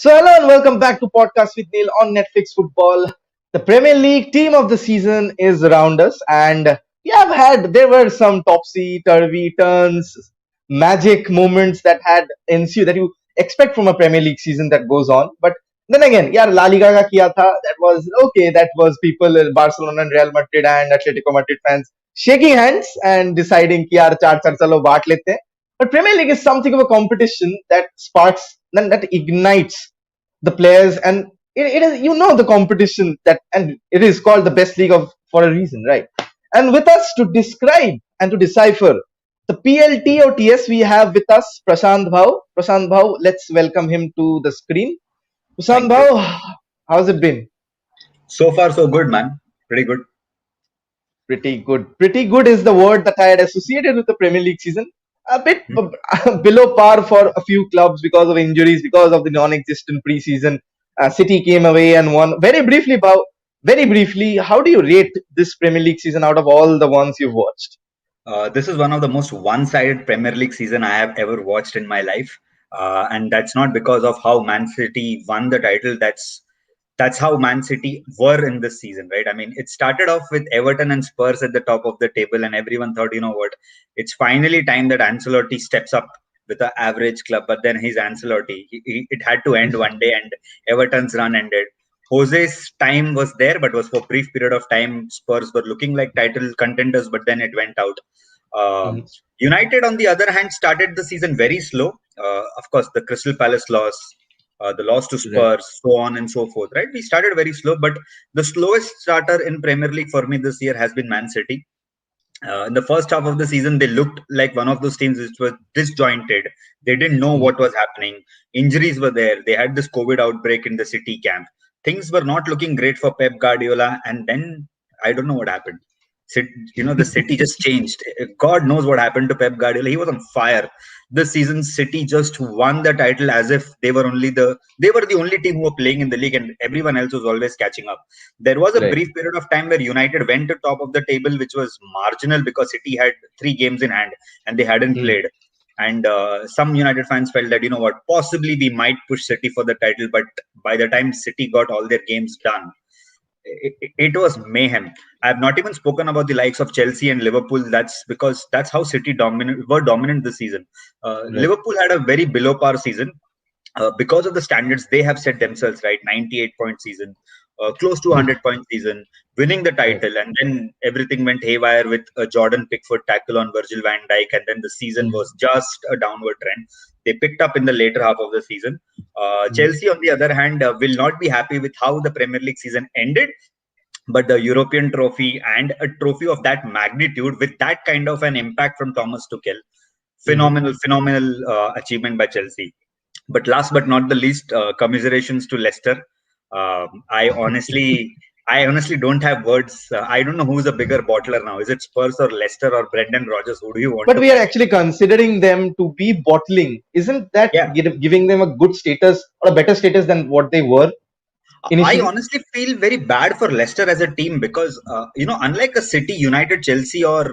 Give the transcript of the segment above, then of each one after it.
So hello and welcome back to Podcast with Neil on Netflix Football. The Premier League team of the season is around us, and there were some topsy-turvy turns, magic moments that had ensued that you expect from a Premier League season that goes on. But then again, La Liga ka kiya tha, that was okay. That was people, Barcelona and Real Madrid and Atletico Madrid fans shaking hands and deciding कि यार चार चार चलो बांट लेते हैं. But Premier League is something of a competition that sparks, that ignites the players, and it is, the competition that, and it is called the best league of for a reason, right? And with us to describe and to decipher the PLT or TS, we have with us Prashant Bhau. Prashant Bhau, let's welcome him to the screen. Prashant Thank you. Bhau, how's it been? So far, so good, man. Pretty good. Pretty good. Pretty good is the word that I had associated with the Premier League season. A bit below par for a few clubs because of injuries, because of the non-existent preseason. City came away and won. Very briefly, Bao, very briefly, how do you rate this Premier League season out of all the ones you've watched? This is one of the most one-sided Premier League season I have ever watched in my life, and that's not because of how Man City won the title. That's how Man City were in this season, right? I mean, it started off with Everton and Spurs at the top of the table, and everyone thought, you know what, it's finally time that Ancelotti steps up with an average club. But then he's Ancelotti. It had to end one day, and Everton's run ended. Jose's time was there, but was for a brief period of time. Spurs were looking like title contenders, but then it went out. Mhm. United, on the other hand, started the season very slow. Of course, the Crystal Palace loss, the loss to Right. Spurs, so on and so forth. Right? We started very slow, but the slowest starter in Premier League for me this year has been Man City. In the first half of the season, they looked like one of those teams which were disjointed. They didn't know Mhm. what was happening. Injuries were there. They had this COVID outbreak in the City camp. Things were not looking great for Pep Guardiola. And then I don't know what happened. The City just changed. God knows what happened to Pep Guardiola. He was on fire. This season, City just won the title as if they were the only team who were playing in the league, and everyone else was always catching up. There was a Right. brief period of time where United went to top of the table, which was marginal because City had 3 games in hand and they hadn't Mhm. played. And some United fans felt that, you know what, possibly we might push City for the title, but by the time City got all their games done, it was mayhem. I've not even spoken about the likes of Chelsea and Liverpool. That's because that's how City were dominant this season. Right. Liverpool had a very below par season because of the standards they have set themselves, right? 98-point season, close to Mhm. 100-point season, winning the Right. title, and then everything went haywire with a Jordan Pickford tackle on Virgil van Dijk, and then the season Mhm. was just a downward trend. They picked up in the later half of the season. Mhm. Chelsea, on the other hand, will not be happy with how the Premier League season ended, but the European trophy and a trophy of that magnitude with that kind of an impact from Thomas Tuchel, Mhm. phenomenal achievement by Chelsea. But last but not the least, commiserations to Leicester. I honestly don't have words. I don't know who's a bigger bottler now. Is it Spurs or Leicester or Brendan Rodgers? Who do you want But to we are back? actually considering them to be bottling. Isn't that Yeah, giving them a good status or a better status than what they were I initially? honestly feel very bad for Leicester as a team because, unlike a City, United, Chelsea, or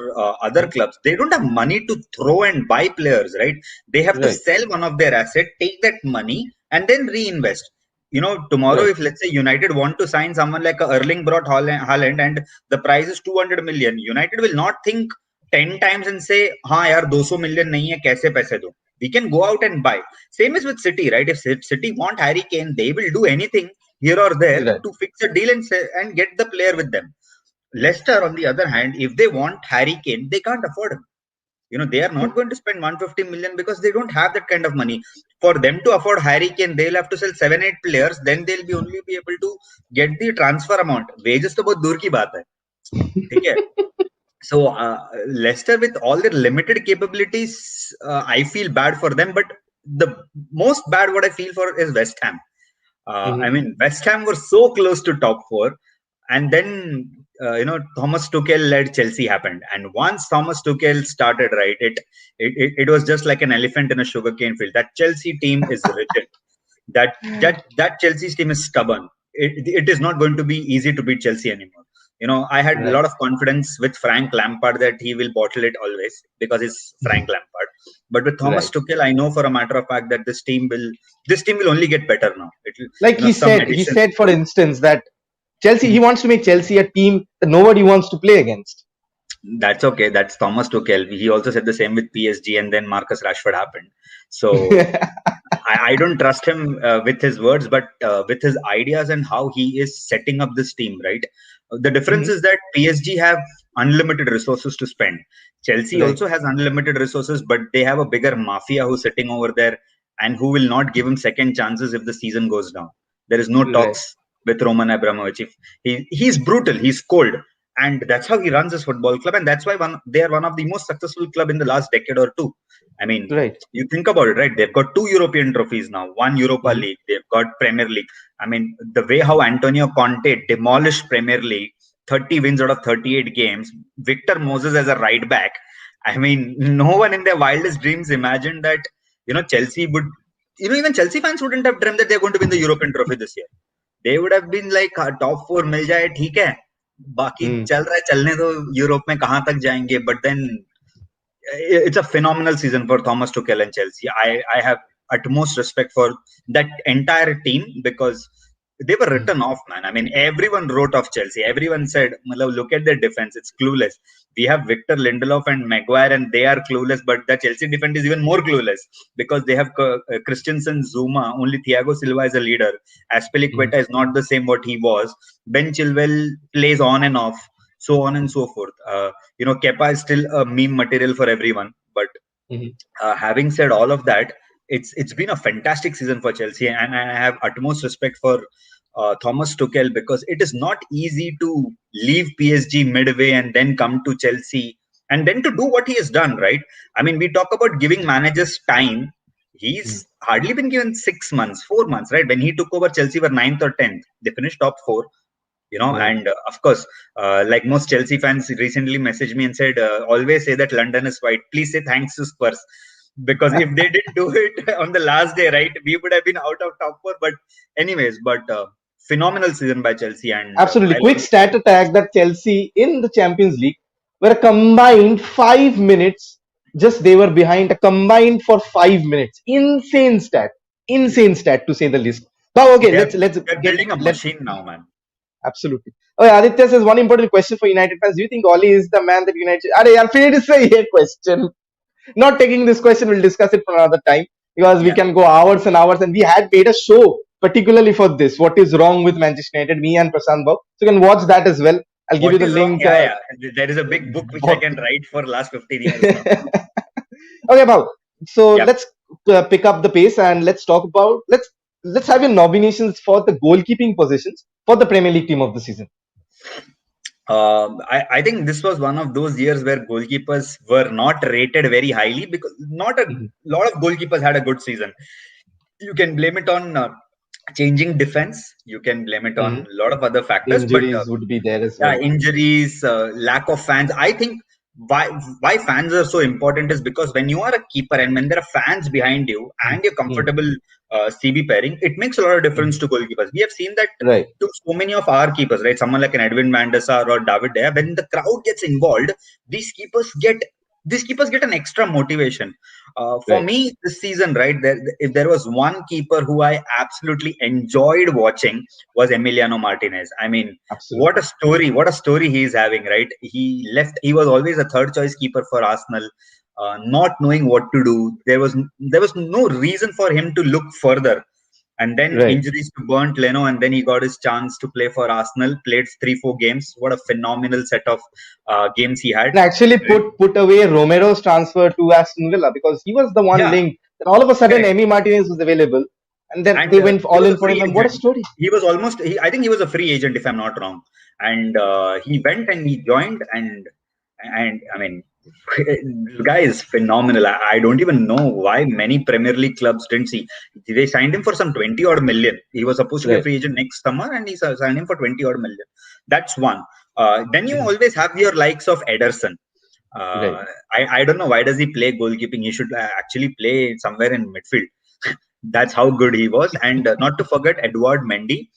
other clubs, they don't have money to throw and buy players, right? They have to Right. sell one of their assets, take that money, and then reinvest. Tomorrow, Right. if let's say United want to sign someone like a Erling Brot Haaland and the price is 200 million, United will not think 10 times and say, हाँ यार 200 million नहीं है कैसे पैसे दो. We can go out and buy. Same is with City, right? If City want Harry Kane, they will do anything here or there Right. to fix a deal and get the player with them. Leicester, on the other hand, if they want Harry Kane, they can't afford him. They are not going to spend 150 million because they don't have that kind of money. For them to afford Harry Kane, they'll have to sell 7-8 players. Then they'll be only be able to get the transfer amount. Wages to बहुत दूर की बात है. ठीक है? So Leicester, with all their limited capabilities, I feel bad for them. But the most bad what I feel for is West Ham. I Mhm. mean, West Ham were so close to top four, and then Thomas Tuchel led Chelsea happened, and once Thomas Tuchel started, right, it was just like an elephant in a sugarcane field. That Chelsea team is rigid. That Chelsea's team is stubborn. It is not going to be easy to beat Chelsea anymore. I had a Right. lot of confidence with Frank Lampard that he will bottle it always because he's Frank Lampard. But with Thomas Right. Tuchel, I know for a matter of fact that this team will only get better now. It will, Like some he additions. said, for instance, that Chelsea, he Hmm. wants to make Chelsea a team that nobody wants to play against. That's okay. That's Thomas Tuchel. He also said the same with PSG, and then Marcus Rashford happened. So I don't trust him with his words, but with his ideas and how he is setting up this team, right? The difference Mhm. is that PSG have unlimited resources to spend. Chelsea Right. also has unlimited resources, but they have a bigger mafia who's sitting over there and who will not give him second chances if the season goes down. There is no Right. talks with Roman Abramovich. If he's brutal, he's cold, and that's how he runs his football club, and that's why they are one of the most successful club in the last decade or two. I mean, Right. you think about it, right? They've got two European trophies now, one Europa Mhm. League, they've got Premier League. I mean, the way how Antonio Conte demolished Premier League, 30 wins out of 38 games, Victor Moses as a right back. I mean, no one in their wildest dreams imagined that, Chelsea would, even Chelsea fans wouldn't have dreamed that they're going to win the European trophy this year. They would have been like, top four मिल जाए ठीक है, बाकी Mm. चल रहा है चलने दो, Europe में कहाँ तक जाएंगे. But then it's a phenomenal season for Thomas Tuchel and Chelsea. I have utmost respect for that entire team because they were Mm. written off, man. I mean, everyone wrote off Chelsea. Everyone said, "Matlab, look at their defense; it's clueless." We have Victor Lindelof and Maguire, and they are clueless. But the Chelsea defense is even more clueless because they have Christensen, Zuma. Only Thiago Silva is a leader. Mhm. Aspilicueta is not the same what he was. Ben Chilwell plays on and off, so on and so forth. Kepa is still a meme material for everyone. But Mhm. having said all of that, it's been a fantastic season for Chelsea, and I have utmost respect for Thomas Tuchel because it is not easy to leave PSG midway and then come to Chelsea and then to do what he has done, right? I mean, we talk about giving managers time. Mhm. He's hardly been given 6 months, 4 months, right? When he took over, Chelsea were ninth or 10th. They finished top four, Right. and of course, like most Chelsea fans recently messaged me and said, always say that London is white, please say thanks to Spurs, because if they didn't do it on the last day, right, we would have been out of top four. But anyways, phenomenal season by Chelsea, and Absolutely. I'll Quick always stat attack that Chelsea in the Champions League were a combined 5 minutes. Just they were behind a combined for 5 minutes. Insane stat. Insane stat to say the least. Now, okay, they're let's they're get building a let machine now, man. absolutely. Oh, yeah, Aditya says one important question for United fans. Do you think Oli is the man that United? Are you free to say a question? Not taking this question, we'll discuss it for another time because we Yeah. can go hours and hours. And we had made a show particularly for this. What is wrong with Manchester United? Me and Prasant Bhav. So you can watch that as well. I'll give you What the is wrong? link. Yeah, yeah. There is a big book which I What? can write for last 15 years now. Okay, Bhav. So Yep. let's pick up the pace and let's talk about let's have your nominations for the goalkeeping positions for the Premier League team of the season. I think this was one of those years where goalkeepers were not rated very highly because not a Mhm. lot of goalkeepers had a good season. You can blame it on changing defense. You can blame it on Mhm. a lot of other factors, but Injuries would be there as yeah, well. injuries, lack of fans. I think why fans are so important is because when you are a keeper and when there are fans behind you and you're Mhm. comfortable CB pairing, it makes a lot of difference Mhm. to goalkeepers. We have seen that Right. to so many of our keepers, right? Someone like an Edwin van der Sar or David Dea, when the crowd gets involved, these keepers get these keepers get an extra motivation. For Right. me, this season, right, if there was one keeper who I absolutely enjoyed watching was Emiliano Martinez. I mean, what a Absolutely. story! What a story he is having, right? He was always a third choice keeper for Arsenal, not knowing what to do. There was no reason for him to look further. And then Right. injuries to Bernd Leno, and then he got his chance to play for Arsenal. Played 3-4 games. What a phenomenal set of games he had. And actually put away Romero's transfer to Aston Villa because he was the one Yeah, linked. Then all of a sudden, correct. Emi Martinez was available, and then And they went he all was in a for him. free And what a agent. story! He was almost. I think he was a free agent, if I'm not wrong. And he went and he joined, and I mean, the guy is phenomenal. I don't even know why many Premier League clubs didn't see. They signed him for some 20 odd million. He was supposed to be a Right. free agent next summer, and he signed him for 20 odd million. That's one. Then you Mhm. always have your likes of Ederson. Right. I don't know why does he play goalkeeping. He should actually play somewhere in midfield. That's how good he was. And not to forget Edward Mendy.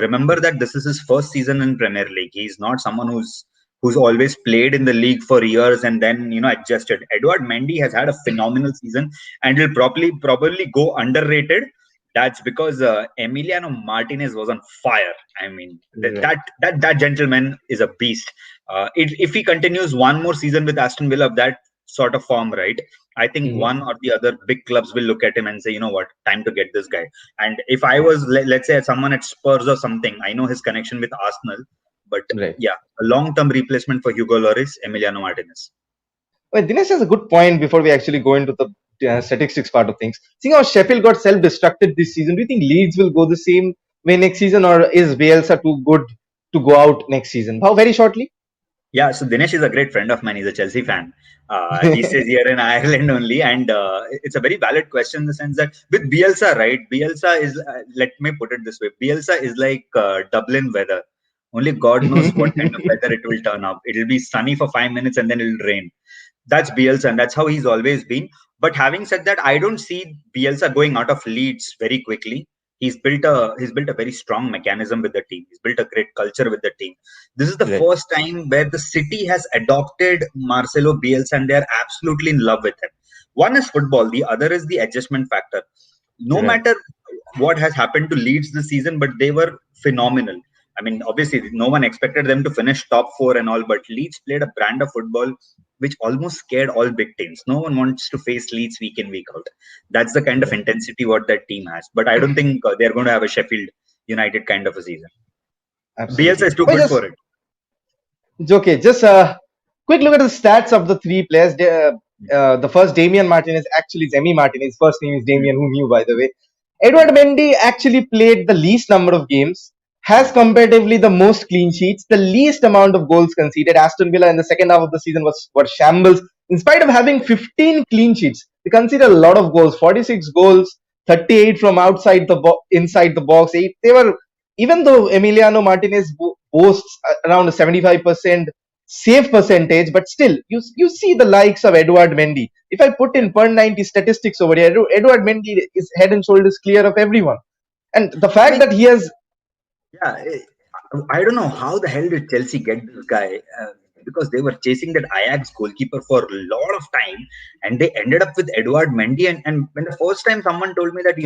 Remember that this is his first season in Premier League. He's not someone who's who's always played in the league for years and then adjusted. Edouard Mendy has had a phenomenal season, and will probably go underrated. That's because Emiliano Martinez was on fire. I mean, Right. that gentleman is a beast. If he continues one more season with Aston Villa of that sort of form, right? I think Mhm. one or the other big clubs will look at him and say, you know what, time to get this guy. And if I was, let's say, someone at Spurs or something, I know his connection with Arsenal, but Right. yeah, a long-term replacement for Hugo Lloris, Emiliano Martinez. Well, Dinesh has a good point before we actually go into the statistics part of things. Seeing how Sheffield got self-destructed this season, do you think Leeds will go the same way next season, or is Bielsa too good to go out next season? How very shortly? Yeah, so Dinesh is a great friend of mine. He's a Chelsea fan. He stays here in Ireland only, and it's a very valid question in the sense that with Bielsa, right? Bielsa is, let me put it this way: Bielsa is like Dublin weather. Only God knows what kind of weather it will turn up. It'll be sunny for 5 minutes and then it'll rain. That's Bielsa, and that's how he's always been. But having said that, I don't see Bielsa going out of Leeds very quickly. He's built a very strong mechanism with the team. He's built a great culture with the team. This is the Right. first time where the city has adopted Marcelo Bielsa, and they're absolutely in love with him. One is football, the other is the adjustment factor. No Right. matter what has happened to Leeds this season, but they were phenomenal. I mean, obviously, no one expected them to finish top four and all, but Leeds played a brand of football which almost scared all big teams. No one wants to face Leeds week in, week out. That's the kind of Right. intensity what that team has. But I don't think they're going to have a Sheffield United kind of a season. Bielsa Absolutely. is too Well, good just for it. it's okay. Just quick look at the stats of the three players. The first, Damian Martinez, actually is Emi Martinez. First name is Mm, Damian, who knew, by the way. Edward mm, Mendy actually played the least number of games, has mm, comparatively the most clean sheets, the least amount of goals conceded. Aston Villa in the second half of the season were shambles. In spite of having 15 clean sheets, they conceded a lot of goals, 46 goals, 38 from outside inside the box, 8. They were, even though Emiliano Martinez boasts around a 75% save percentage, but still, you see the likes of Edouard Mendy. If I put yeah. in per 90 statistics over here, Edouard Mendy is head and shoulders clear of everyone. And the I fact mean, that he has, yeah, I don't know how the hell did Chelsea get this guy, because they were chasing that Ajax goalkeeper for a lot of time, and they ended up with Edouard Mendy. And when the first time someone told me that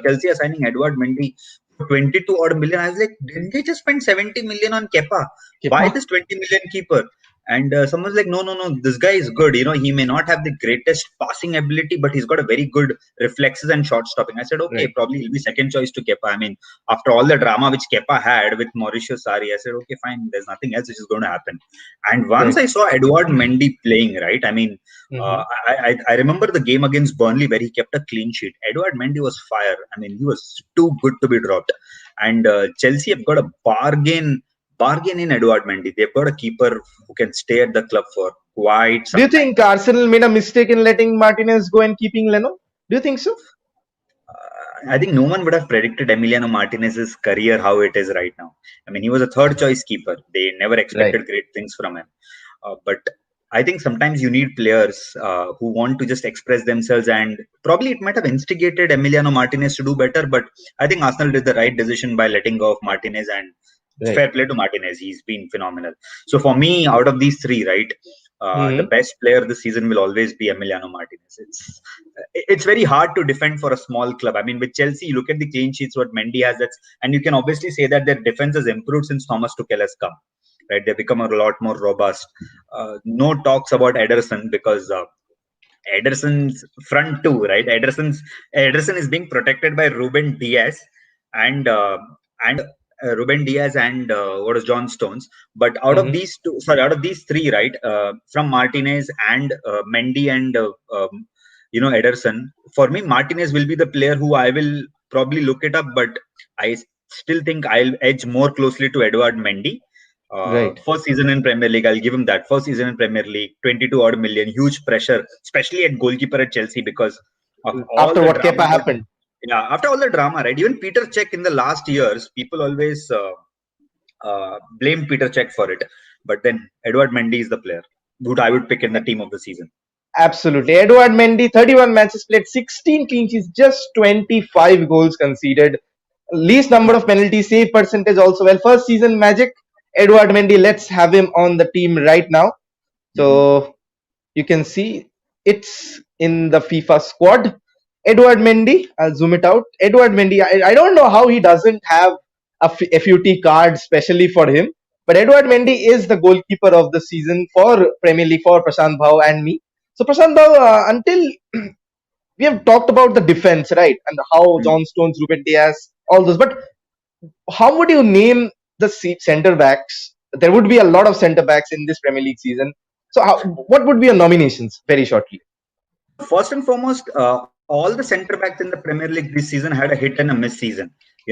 Chelsea are signing Edouard Mendy for 22 odd million, I was like, didn't they just spend 70 million on Kepa? Why Kepa, this 20 million keeper? And someone's like, no, no, no, this guy is good. He may not have the greatest passing ability, but he's got a very good reflexes and shot stopping. I said, okay, right, probably he'll be second choice to Kepa. I mean, after all the drama which Kepa had with Mauricio Sarri, I said, okay, fine, there's nothing else which is going to happen. And once right. I saw Edouard Mendy playing, right, I mean, Hmm. I remember the game against Burnley where he kept a clean sheet. Edouard Mendy was fire. I mean, he was too good to be dropped. And Chelsea have got a bargain in Edouard Mendy. They've got a keeper who can stay at the club for quite Do you some time. think Arsenal made a mistake in letting Martinez go and keeping Leno? Do you think so? I think no one would have predicted Emiliano Martinez's career how it is right now. I mean, he was a third choice keeper. They never Right, expected great things from him. But I think sometimes you need players who want to just express themselves, and probably it might have instigated Emiliano Martinez to do better. But I think Arsenal did the right decision by letting go of Martinez, and right. fair play to Martinez. He's been phenomenal. So for me, out of these three, right, the Hmm. best player this season will always be Emiliano Martinez. It's very hard to defend for a small club. I mean, with Chelsea, you look at the clean sheets what Mendy has. And you can obviously say that their defense has improved since Thomas Tuchel has come. Right, they become a lot more robust. No talks about Ederson because Ederson's front two, right? Ederson is being protected by Ruben Diaz and Ruben Diaz and what is John Stones. But Hmm. out of these three, right? From Martinez and Mendy and Ederson. For me, Martinez will be the player who I will probably look it up, but I still think I'll edge more closely to Edouard Mendy. Right. First season in Premier League, I'll give him that. First season in Premier League, 22 odd million, huge pressure, especially at goalkeeper at Chelsea because of all After the what Kepa drama. happened. Yeah, after all the drama, right? Even Peter Cech in the last years, people always blamed Peter Cech for it. But then Edouard Mendy is the player who I would pick in the team of the season. Absolutely. Edouard Mendy, 31 matches played, 16 clean sheets, just 25 goals conceded. Least number Yeah. of penalties, save percentage also well. First season magic. Edward Mendy, let's have him on the team right now. Hmm. So you can see it's in the FIFA squad. Edward Mendy, I'll zoom it out. Edward Mendy, I don't know how he doesn't have a FUT card specially for him, but Edward Mendy is the goalkeeper of the season for Premier League for Prashant Bhau and me. So Prashant Bhau, until we have talked about the defense, right, and how John Stones, Ruben Diaz, all those, but how would you name the center backs? There would be a lot of center backs in this Premier League season. So, what would be your nominations very shortly? First and foremost, all the center backs in the Premier League this season had a hit and a miss season.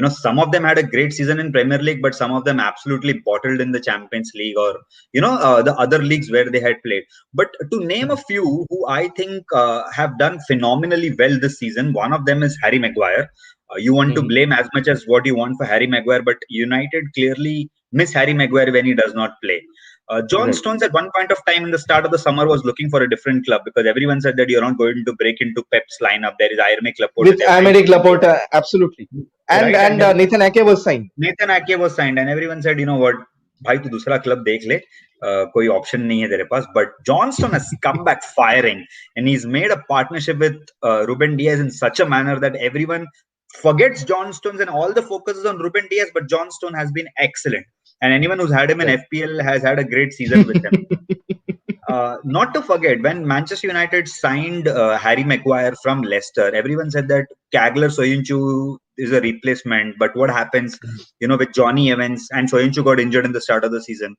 Some of them had a great season in Premier League, but some of them absolutely bottled in the Champions League or the other leagues where they had played. But to name a few who I think have done phenomenally well this season, one of them is Harry Maguire. You want to Hmm. blame as much as what you want for Harry Maguire, but United clearly miss Harry Maguire when he does not play. John Right. Stones at one point of time in the start of the summer was looking for a different club because everyone said that you're not going to break into Pep's lineup. There is Aymeric Laporte With there, Americ Laporta, absolutely, and right? And Nathan Ake was signed. Nathan Ake was signed, and everyone said, you know what, भाई तू दूसरा club देख ले, कोई option नहीं है तेरे पास. But Johnston has come back firing, and he's made a partnership with Ruben Diaz in such a manner that everyone forgets Johnstone's and all the focus is on Ruben Diaz. But Johnstone has been excellent, and anyone who's had him in Right. FPL has had a great season with him. Not to forget, when Manchester United signed Harry Maguire from Leicester, everyone said that Kagler Soyuncu is a replacement. But what happens, with Johnny Evans and Soyuncu got injured in the start of the season,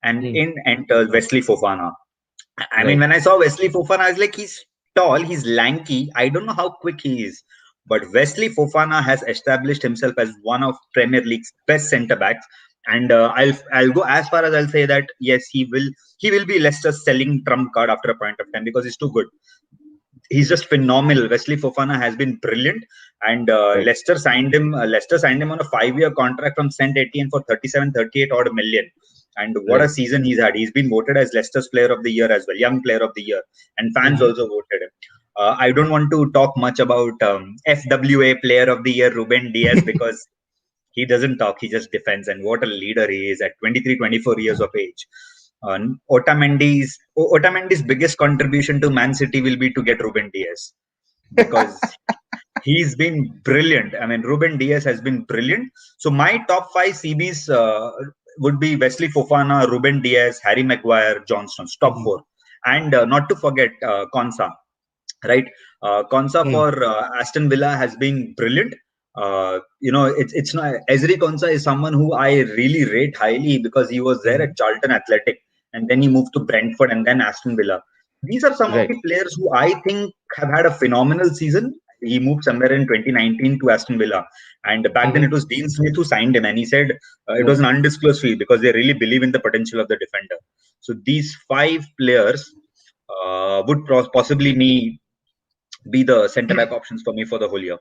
and Hmm. in enters Wesley Fofana. I mean, Right. when I saw Wesley Fofana, I was like, he's tall, he's lanky. I don't know how quick he is. But Wesley Fofana has established himself as one of Premier League's best centre backs. And I'll go as far as I'll say that yes, he will be Leicester's selling trump card after a point of time because he's too good. He's just phenomenal. Wesley Fofana has been brilliant, and Right. Leicester signed him. Leicester signed him on a 5-year contract from Saint Etienne for 37, 38 odd million. And what a Right. season he's had! He's been voted as Leicester's Player of the Year as well, Young Player of the Year, and fans Hmm. also voted him. I don't want to talk much about FWA Player of the Year Ruben Diaz because he doesn't talk, he just defends. And what a leader he is at 23, 24 years of age. Otamendi's biggest contribution to Man City will be to get Ruben Diaz because he's been brilliant. I mean, Ruben Diaz has been brilliant. So my top 5 CBs would be Wesley Fofana, Ruben Diaz, Harry Maguire, John Stones, top Hmm. 4. And not to forget Konsa, right? Konsa Hmm. for Aston Villa has been brilliant. It's not Ezri Konsa is someone who I really rate highly because he was there Hmm. at Charlton Athletic and then he moved to Brentford and then Aston Villa. These are some of Right. the players who I think have had a phenomenal season. He moved somewhere in 2019 to Aston Villa, and back then Hmm. it was Dean Smith who signed him, and he said it was Right. an undisclosed fee because they really believe in the potential of the defender. So these 5 players would possibly be the centre back options for me for the whole year.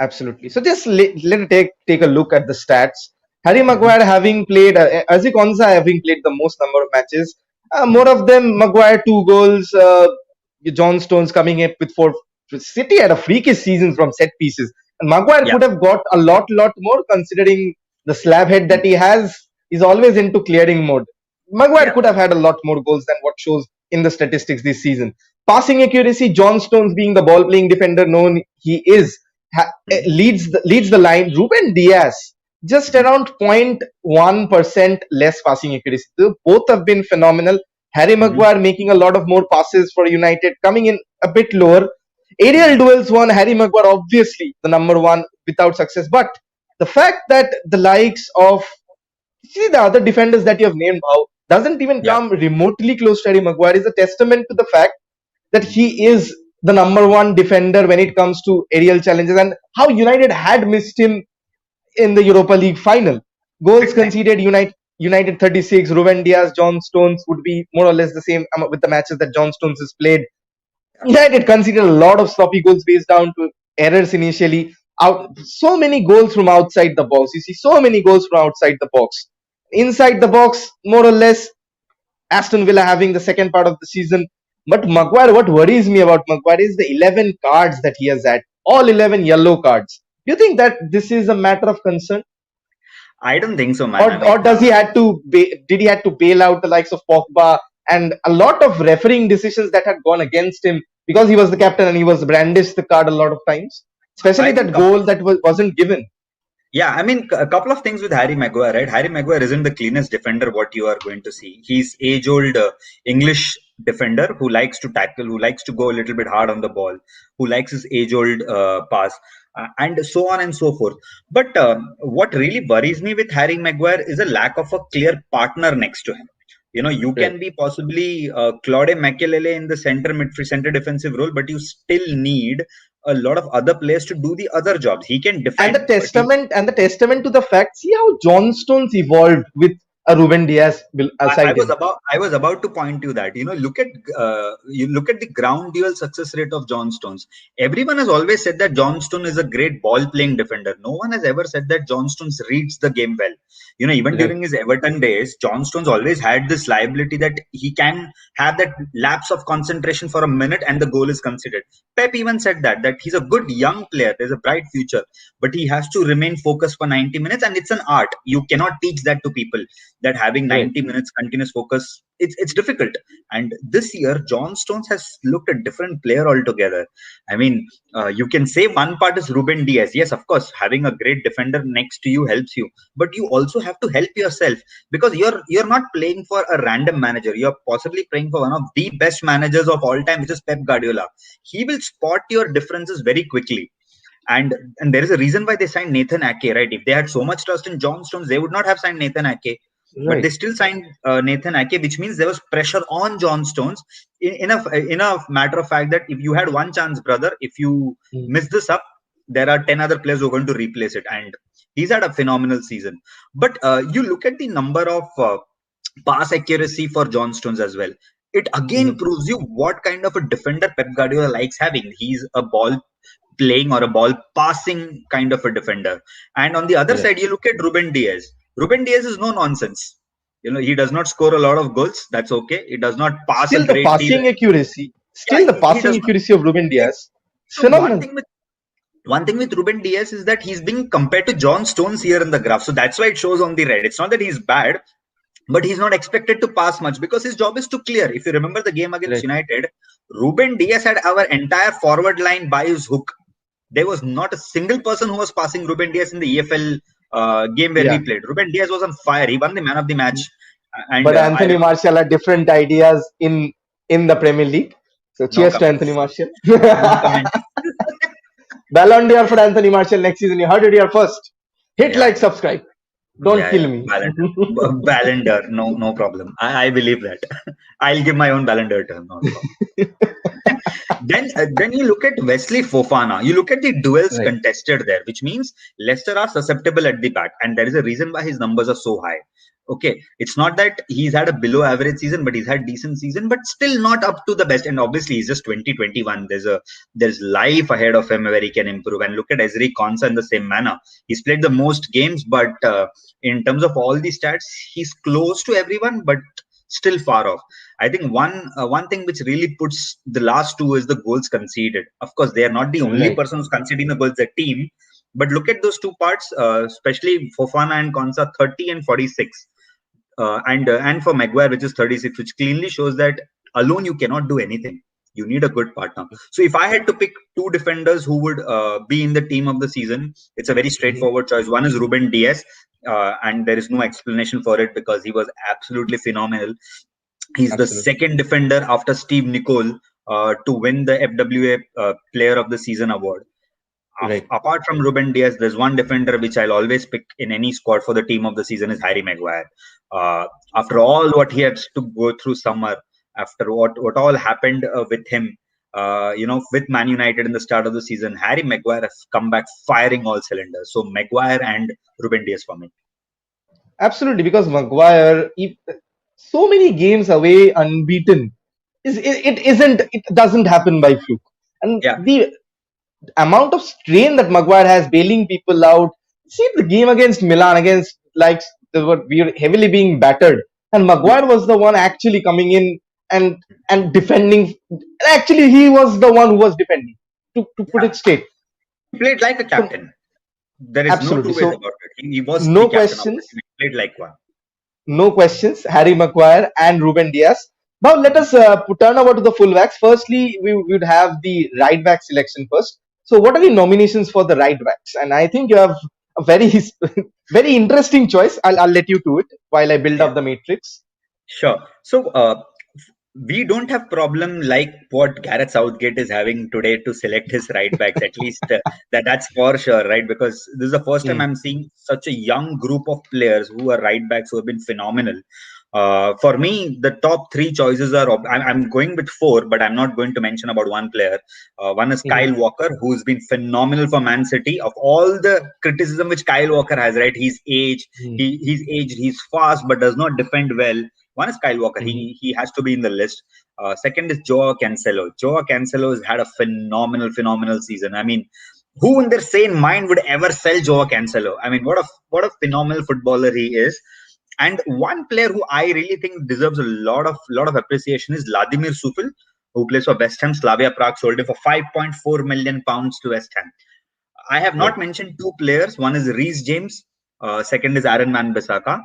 Absolutely. So just let take a look at the stats. Harry Mhm. Maguire having played, Aziz Konsa having played the most number of matches. More of them, Maguire 2 goals. John Stones coming up with 4. City had a freakish season from set pieces, and Maguire Yeah. could have got a lot more considering the slab head that he has. He's always into clearing mode. Maguire Yeah. could have had a lot more goals than what shows in the statistics this season. Passing accuracy, John Stones being the ball playing defender known he is, Mhm. leads the line. Ruben Diaz just Mhm. around 0.1% less passing accuracy. So both have been phenomenal. Harry Mhm. Maguire making a lot of more passes for United, coming in a bit lower. Aerial Mhm. duels won. Harry Maguire obviously the number one without success, but the fact that the likes of, see, the other defenders that you have named, how doesn't even Yeah. come remotely close to Harry Maguire is a testament to the fact that he is the number one defender when it comes to aerial challenges, and how United had missed him in the Europa League final. Goals Big time. conceded, United 36, Ruben Diaz, John Stones would be more or less the same with the matches that John Stones has played. Yeah. United conceded a lot of sloppy goals based down to errors initially. So many goals from outside the box. You see so many goals from outside the box. Inside the box, more or less, Aston Villa having the second part of the season. But Maguire, what worries me about Maguire is the 11 cards that he has had. All 11 yellow cards. Do you think that this is a matter of concern? I don't think so, man. or I mean, does he had to did he had to bail out the likes of Pogba and a lot of refereeing decisions that had gone against him because he was the captain and he was brandished the card a lot of times, especially I think that goal that wasn't given. Yeah, I mean, a couple of things with Harry Maguire, right? Harry Maguire isn't the cleanest defender what you are going to see. He's age-old English defender who likes to tackle, who likes to go a little bit hard on the ball, who likes his age-old pass, and so on and so forth. But what really worries me with Harry Maguire is a lack of a clear partner next to him. You know, you Right. can be possibly Claude Makelele in the center midfield, center defensive role, but you still need a lot of other players to do the other jobs. He can And defend, but he the testament to the fact, see how John Stones evolved with a Ruben Diaz aside him. I was about to point to that. You know, you look at the ground duel success rate of John Stones. Everyone has always said that John Stone is a great ball playing defender. No one has ever said that John Stones reads the game well. You know, even Right. during his Everton days, John Stones always had this liability that he can have that lapse of concentration for a minute and the goal is considered. Pep even said that he's a good young player. There's a bright future, but he has to remain focused for 90 minutes, and it's an art. You cannot teach that to people, that having Right. 90 minutes continuous focus, it's difficult. And this year John Stones has looked a different player altogether. I mean, you can say one part is Ruben Diaz. Yes, of course, having a great defender next to you helps you, but you also have to help yourself, because you're not playing for a random manager. You're possibly playing for one of the best managers of all time, which is Pep Guardiola. He will spot your differences very quickly. And there is a reason why they signed Nathan Ake, right? If they had so much trust in John Stones, they would not have signed Nathan Ake, but they Right. still signed Nathan Ake, which means there was pressure on John Stones in a matter of fact that if you had one chance, brother, if you Mm. miss this up, there are 10 other players who are going to replace it. And he's had a phenomenal season. But you look at the number of pass accuracy for John Stones as well. It again Mhm. proves you what kind of a defender Pep Guardiola likes having. He's a ball playing or a ball passing kind of a defender. And on the other Right. side, you look at Ruben Diaz. Ruben Diaz is no nonsense. You know, he does not score a lot of goals. That's okay. He does not pass a Still the great deal. passing accuracy, Yeah, still the he passing does not. accuracy of Ruben Diaz, it's So phenomenal. one thing with Ruben Diaz is that he's being compared to John Stones here in the graph. So that's why it shows on the red. It's not that he's bad, but he's not expected to pass much because his job is to clear. If you remember the game against Right. United, Ruben Diaz had our entire forward line by his hook. There was not a single person who was passing Ruben Diaz in the EFL game where we Yeah. played. Ruben Diaz was on fire. He won the man of the match. And But I Anthony remember, Martial had different ideas in the Premier League. So no cheers to Anthony comments. Martial. No comment. Ballon d'Or for Anthony Martial next season. You heard it here first. Hit Yeah, like, subscribe. Don't yeah, kill yeah. me. Ballon d'Or. No, no problem. I believe that. I'll give my own Ballon d'Or to him. No problem. Then you look at Wesley Fofana. You look at the duels Right. contested there, which means Leicester are susceptible at the back, and there is a reason why his numbers are so high. Okay, it's not that he's had a below average season, but he's had decent season, but still not up to the best. And obviously, he's just 2021. There's life ahead of him where he can improve. And look at Ezri Konsa in the same manner. He's played the most games, but in terms of all the stats, he's close to everyone, but still far off. I think one thing which really puts the last two is the goals conceded. Of course, they are not the only Right. person who's conceding the goals, the team. But look at those two parts, especially Fofana and Konsa, 30 and 46, and for Maguire, which is 36, which cleanly shows that alone you cannot do anything. You need a good partner. So if I had to pick two defenders who would be in the team of the season, it's a very Mhm. straightforward choice. One is Ruben Diaz, and there is no explanation for it because he was absolutely phenomenal. He's the Absolutely. second defender after Steve Nicol to win the FWA Player of the Season award. Right. Apart from Ruben Diaz, there's one defender which I'll always pick in any squad for the team of the season is Harry Maguire. Uh, After all what he had to go through summer, after what all happened with him, with Man United in the start of the season, Harry Maguire has come back firing all cylinders. So Maguire and Ruben Diaz for me. Absolutely, because Maguire, so many games away unbeaten, it doesn't happen by fluke. And Yeah, the amount of strain that Maguire has bailing people out. See the game against Milan, against like we were heavily being battered, and Maguire was the one actually coming in and defending. Actually, he was the one who was defending. To put yeah. it straight. He played like a So captain. There is no absolutely. two ways So about it. He was the No captain of the questions. team. He played like one. No questions. Harry Maguire and Ruben Diaz. Now let Mhm. us turn over to the fullbacks. Firstly, we would have the right back selection first. So, what are the nominations for the right backs? And I think you have a very very interesting choice. I'll let you do it while I build Yeah. up the matrix. Sure. So we don't have problem like what Gareth Southgate is having today to select his right backs. At least that's for sure, right? Because this is the first time Hmm. I'm seeing such a young group of players who are right backs who have been phenomenal. For me, the top three choices are. I'm going with four, but I'm not going to mention about one player. One is Hmm. Kyle Walker, who's been phenomenal for Man City. Of all the criticism which Kyle Walker has, right? He's aged, Hmm. he's aged, he's fast, but does not defend well. One is Kyle Walker. Hmm. He has to be in the list. Second is Joao Cancelo. Joao Cancelo has had a phenomenal season. I mean, who in their sane mind would ever sell Joao Cancelo? I mean, what a phenomenal footballer he is. And one player who I really think deserves a lot of appreciation is Vladimir Sufil, who plays for West Ham. Slavia Prague sold him for 5.4 million pounds to West Ham. I have Right. not mentioned two players. One is Reece James. Second is Aaron Wan-Bissaka.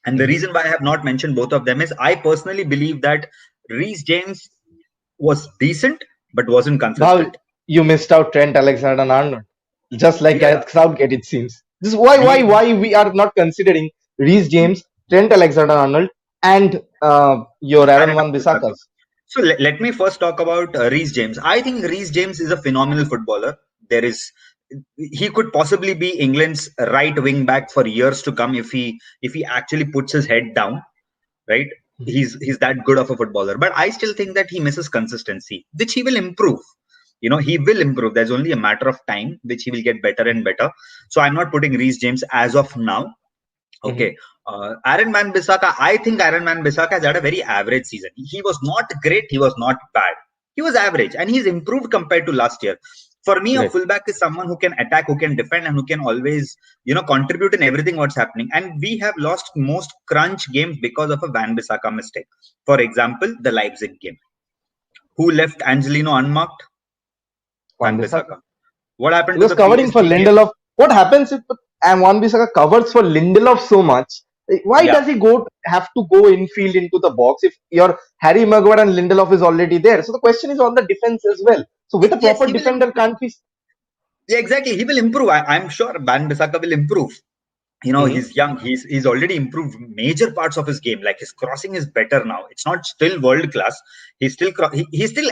And the Hmm. reason why I have not mentioned both of them is I personally believe that Reece James was decent but wasn't Now consistent. you missed out Trent Alexander-Arnold, just like Yeah, Gareth Southgate. It seems this is why he we are not considering Reece James, Trent Alexander-Arnold, and your Aaron Aaron Wan-Bissaka. Wan-Bissaka. So let me first talk about Reece James. I think Reece James is a phenomenal footballer. He could possibly be England's right wing back for years to come if he actually puts his head down, right? He's that good of a footballer, but I still think that he misses consistency, which he will improve. He will improve. There's only a matter of time, which he will get better and better. So I'm not putting Reece James as of now. Hmm. Okay. Aaron Wan-Bissaka, I think Aaron Wan-Bissaka has had a very average season. He was not great. He was not bad. He was average, and he's improved compared to last year. For me, a Right. fullback is someone who can attack, who can defend, and who can always, contribute in everything what's happening. And we have lost most crunch games because of a Wan-Bissaka mistake. For example, the Leipzig game. Who left Angelino unmarked? Wan-Bissaka. Wan-Bissaka. What He happened to was the covering for PSG game? Lindelof. What happens if and Wan-Bissaka covers for Lindelof so much? Why Yeah, does he have to go infield into the box if your Harry Maguire and Lindelof is already there? So the question is on the defense as well. So with a yes, proper he will defender, improve. can't we? Yeah, exactly. He will improve. I'm sure Wan-Bissaka will improve. Mhm. He's young. He's already improved major parts of his game. Like his crossing is better now. It's not still world class. He still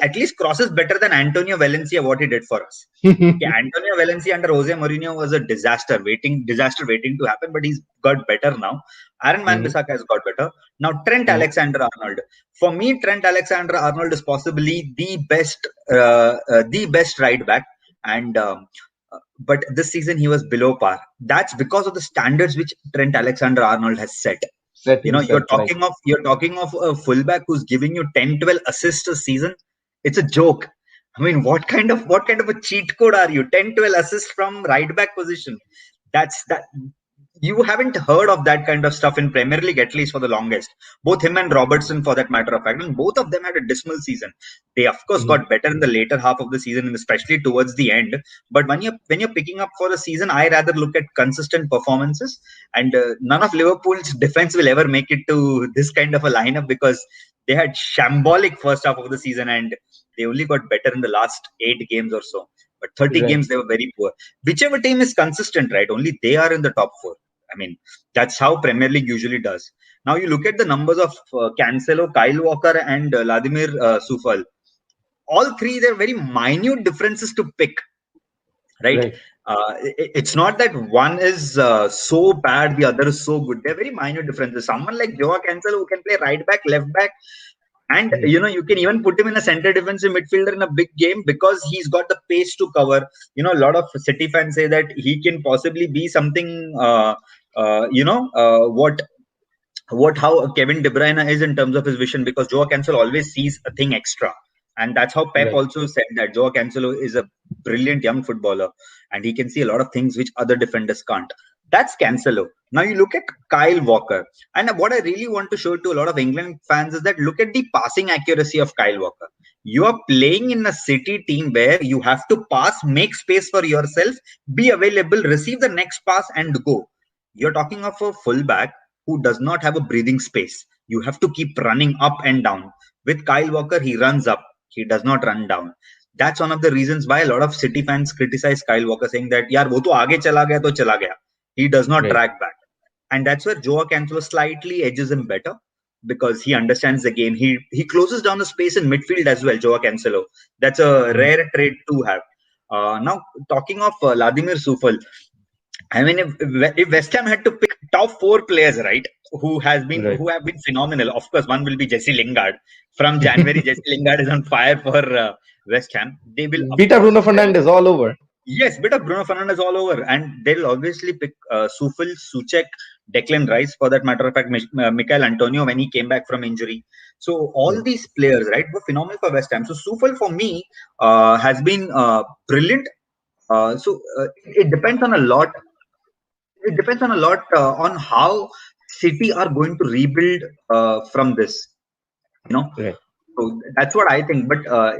at least crosses better than Antonio Valencia what he did for us. Okay, Antonio Valencia under Jose Mourinho was a disaster waiting to happen. But he's got better now. Aaron Mhm. Wan-Bissaka has got better now. Trent Mhm. Alexander-Arnold. For me, Trent Alexander-Arnold is possibly the best right back. And but this season he was below par. That's because of the standards which Trent Alexander-Arnold has set. Set You're himself right. talking of a fullback who's giving you 10, 12 assists a season. It's a joke. I mean, what kind of a cheat code are you? 10, 12 assists from right back position. That's that. You haven't heard of that kind of stuff in Premier League, at least for the longest. Both him and Robertson, for that matter of fact, and both of them had a dismal season. They, of course, Mhm. got better in the later half of the season, and especially towards the end. But when you're picking up for a season, I rather look at consistent performances. And none of Liverpool's defense will ever make it to this kind of a lineup because they had shambolic first half of the season, and they only got better in the last 8 games or so. But 30 Right. games they were very poor. Whichever team is consistent, right? Only they are in the top four. I mean, that's how Premier League usually does. Now you look at the numbers of Cancelo, Kyle Walker, and Vladimir Sufal. All three, they're very minute differences to pick, right? Right. It's not that one is so bad, the other is so good. They're very minute differences. Someone like Joao Cancelo who can play right back, left back, and Mhm. you can even put him in a center defensive midfielder in a big game because he's got the pace to cover. A lot of City fans say that he can possibly be something. What how Kevin De Bruyne is in terms of his vision because Joao Cancelo always sees a thing extra, and that's how Pep Right. also said that Joao Cancelo is a brilliant young footballer, and he can see a lot of things which other defenders can't. That's Cancelo. Now you look at Kyle Walker, and what I really want to show to a lot of England fans is that look at the passing accuracy of Kyle Walker. You are playing in a City team where you have to pass, make space for yourself, be available, receive the next pass, and go. You're talking of a fullback who does not have a breathing space. You have to keep running up and down. With Kyle Walker, he runs up. He does not run down. That's one of the reasons why a lot of City fans criticize Kyle Walker, saying that, "यार वो तो आगे चला गया तो चला गया." He does not Right. drag back, and that's where Joao Cancelo slightly edges him better because he understands the game. He closes down the space in midfield as well. Joao Cancelo. That's a Mhm. rare trait to have. Now talking of Vladimir Sufal, I mean, if West Ham had to pick top four players, right, Right. who have been phenomenal. Of course, one will be Jesse Lingard. From January, Jesse Lingard is on fire for West Ham. They will, of Beta course, Bruno Fernandes all over. yes, bit of Bruno Fernandes all over, and they'll obviously pick Sufil, Suchek, Declan Rice, for that matter of fact, Michael Antonio when he came back from injury. So all Right. these players, right, were phenomenal for West Ham. So Sufil for me has been brilliant. It depends on a lot. It depends on a lot on how City are going to rebuild from this. You know, Right. so that's what I think. But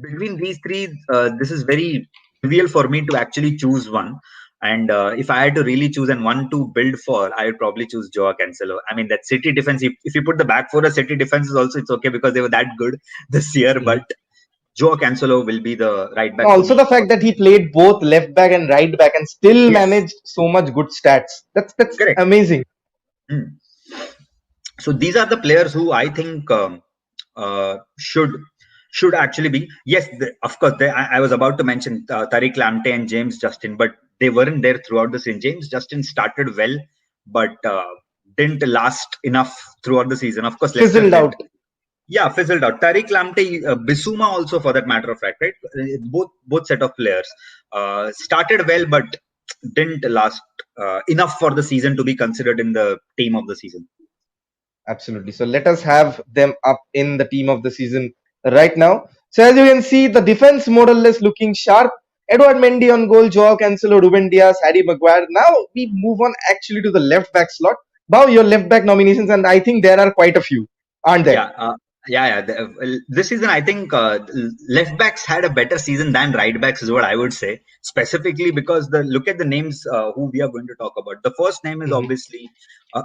between these three, this is very trivial for me to actually choose one. And if I had to really choose and one to build for, I would probably choose Joao Cancelo. I mean, that City defense, if you put the back four of City defense, is also it's okay because they were that good this year. Mhm. But Joao Cancelo will be the right back for Also, me. the fact that he played both left back and right back and still Yes, managed so much good stats. That's correct. amazing. Hmm. So these are the players who I think should actually be. Yes, of course. I was about to mention Tariq Lamptey and James Justin, but they weren't there throughout the season. James Justin started well, but didn't last enough throughout the season. Of course, Leicester Fizzled did. out. Yeah, fizzled out. Tariq Lamptey, Bissouma also, for that matter of fact, right? Both set of players started well, but didn't last enough for the season to be considered in the team of the season. Absolutely. So let us have them up in the team of the season right now. So as you can see, the defense more or less looking sharp. Edward Mendy on goal, Joao Cancelo, Ruben Diaz, Harry Maguire. Now we move on actually to the left back slot. Now your left back nominations, and I think there are quite a few, aren't there? Yeah, yeah. This season, I think left backs had a better season than right backs, is what I would say. Specifically because the look at the names who we are going to talk about. The first name is Mhm. obviously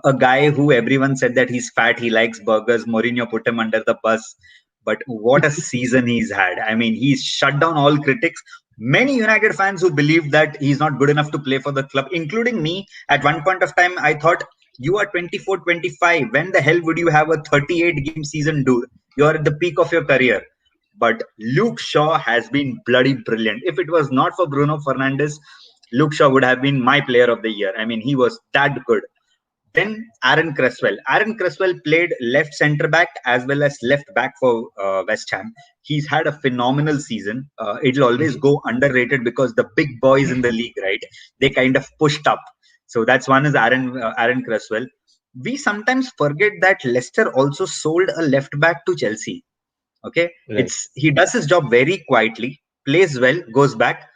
a guy who everyone said that he's fat, he likes burgers. Mourinho put him under the bus, but what a season he's had! I mean, he's shut down all critics. Many United fans who believe that he's not good enough to play for the club, including me. At one point of time, I thought you are 24, 25. When the hell would you have a 38 game season, dude? You're at the peak of your career. But Luke Shaw has been bloody brilliant. If it was not for Bruno Fernandes, Luke Shaw would have been my player of the year. I mean, he was that good. Then Aaron Cresswell. Aaron Cresswell played left centre back as well as left back for West Ham. He's had a phenomenal season. It'll always Mhm. go underrated because the big boys in the league, right? They kind of pushed up. So that's one is Aaron Cresswell. We sometimes forget that Leicester also sold a left back to Chelsea. Okay, Right. it's he does his job very quietly, plays well, goes back.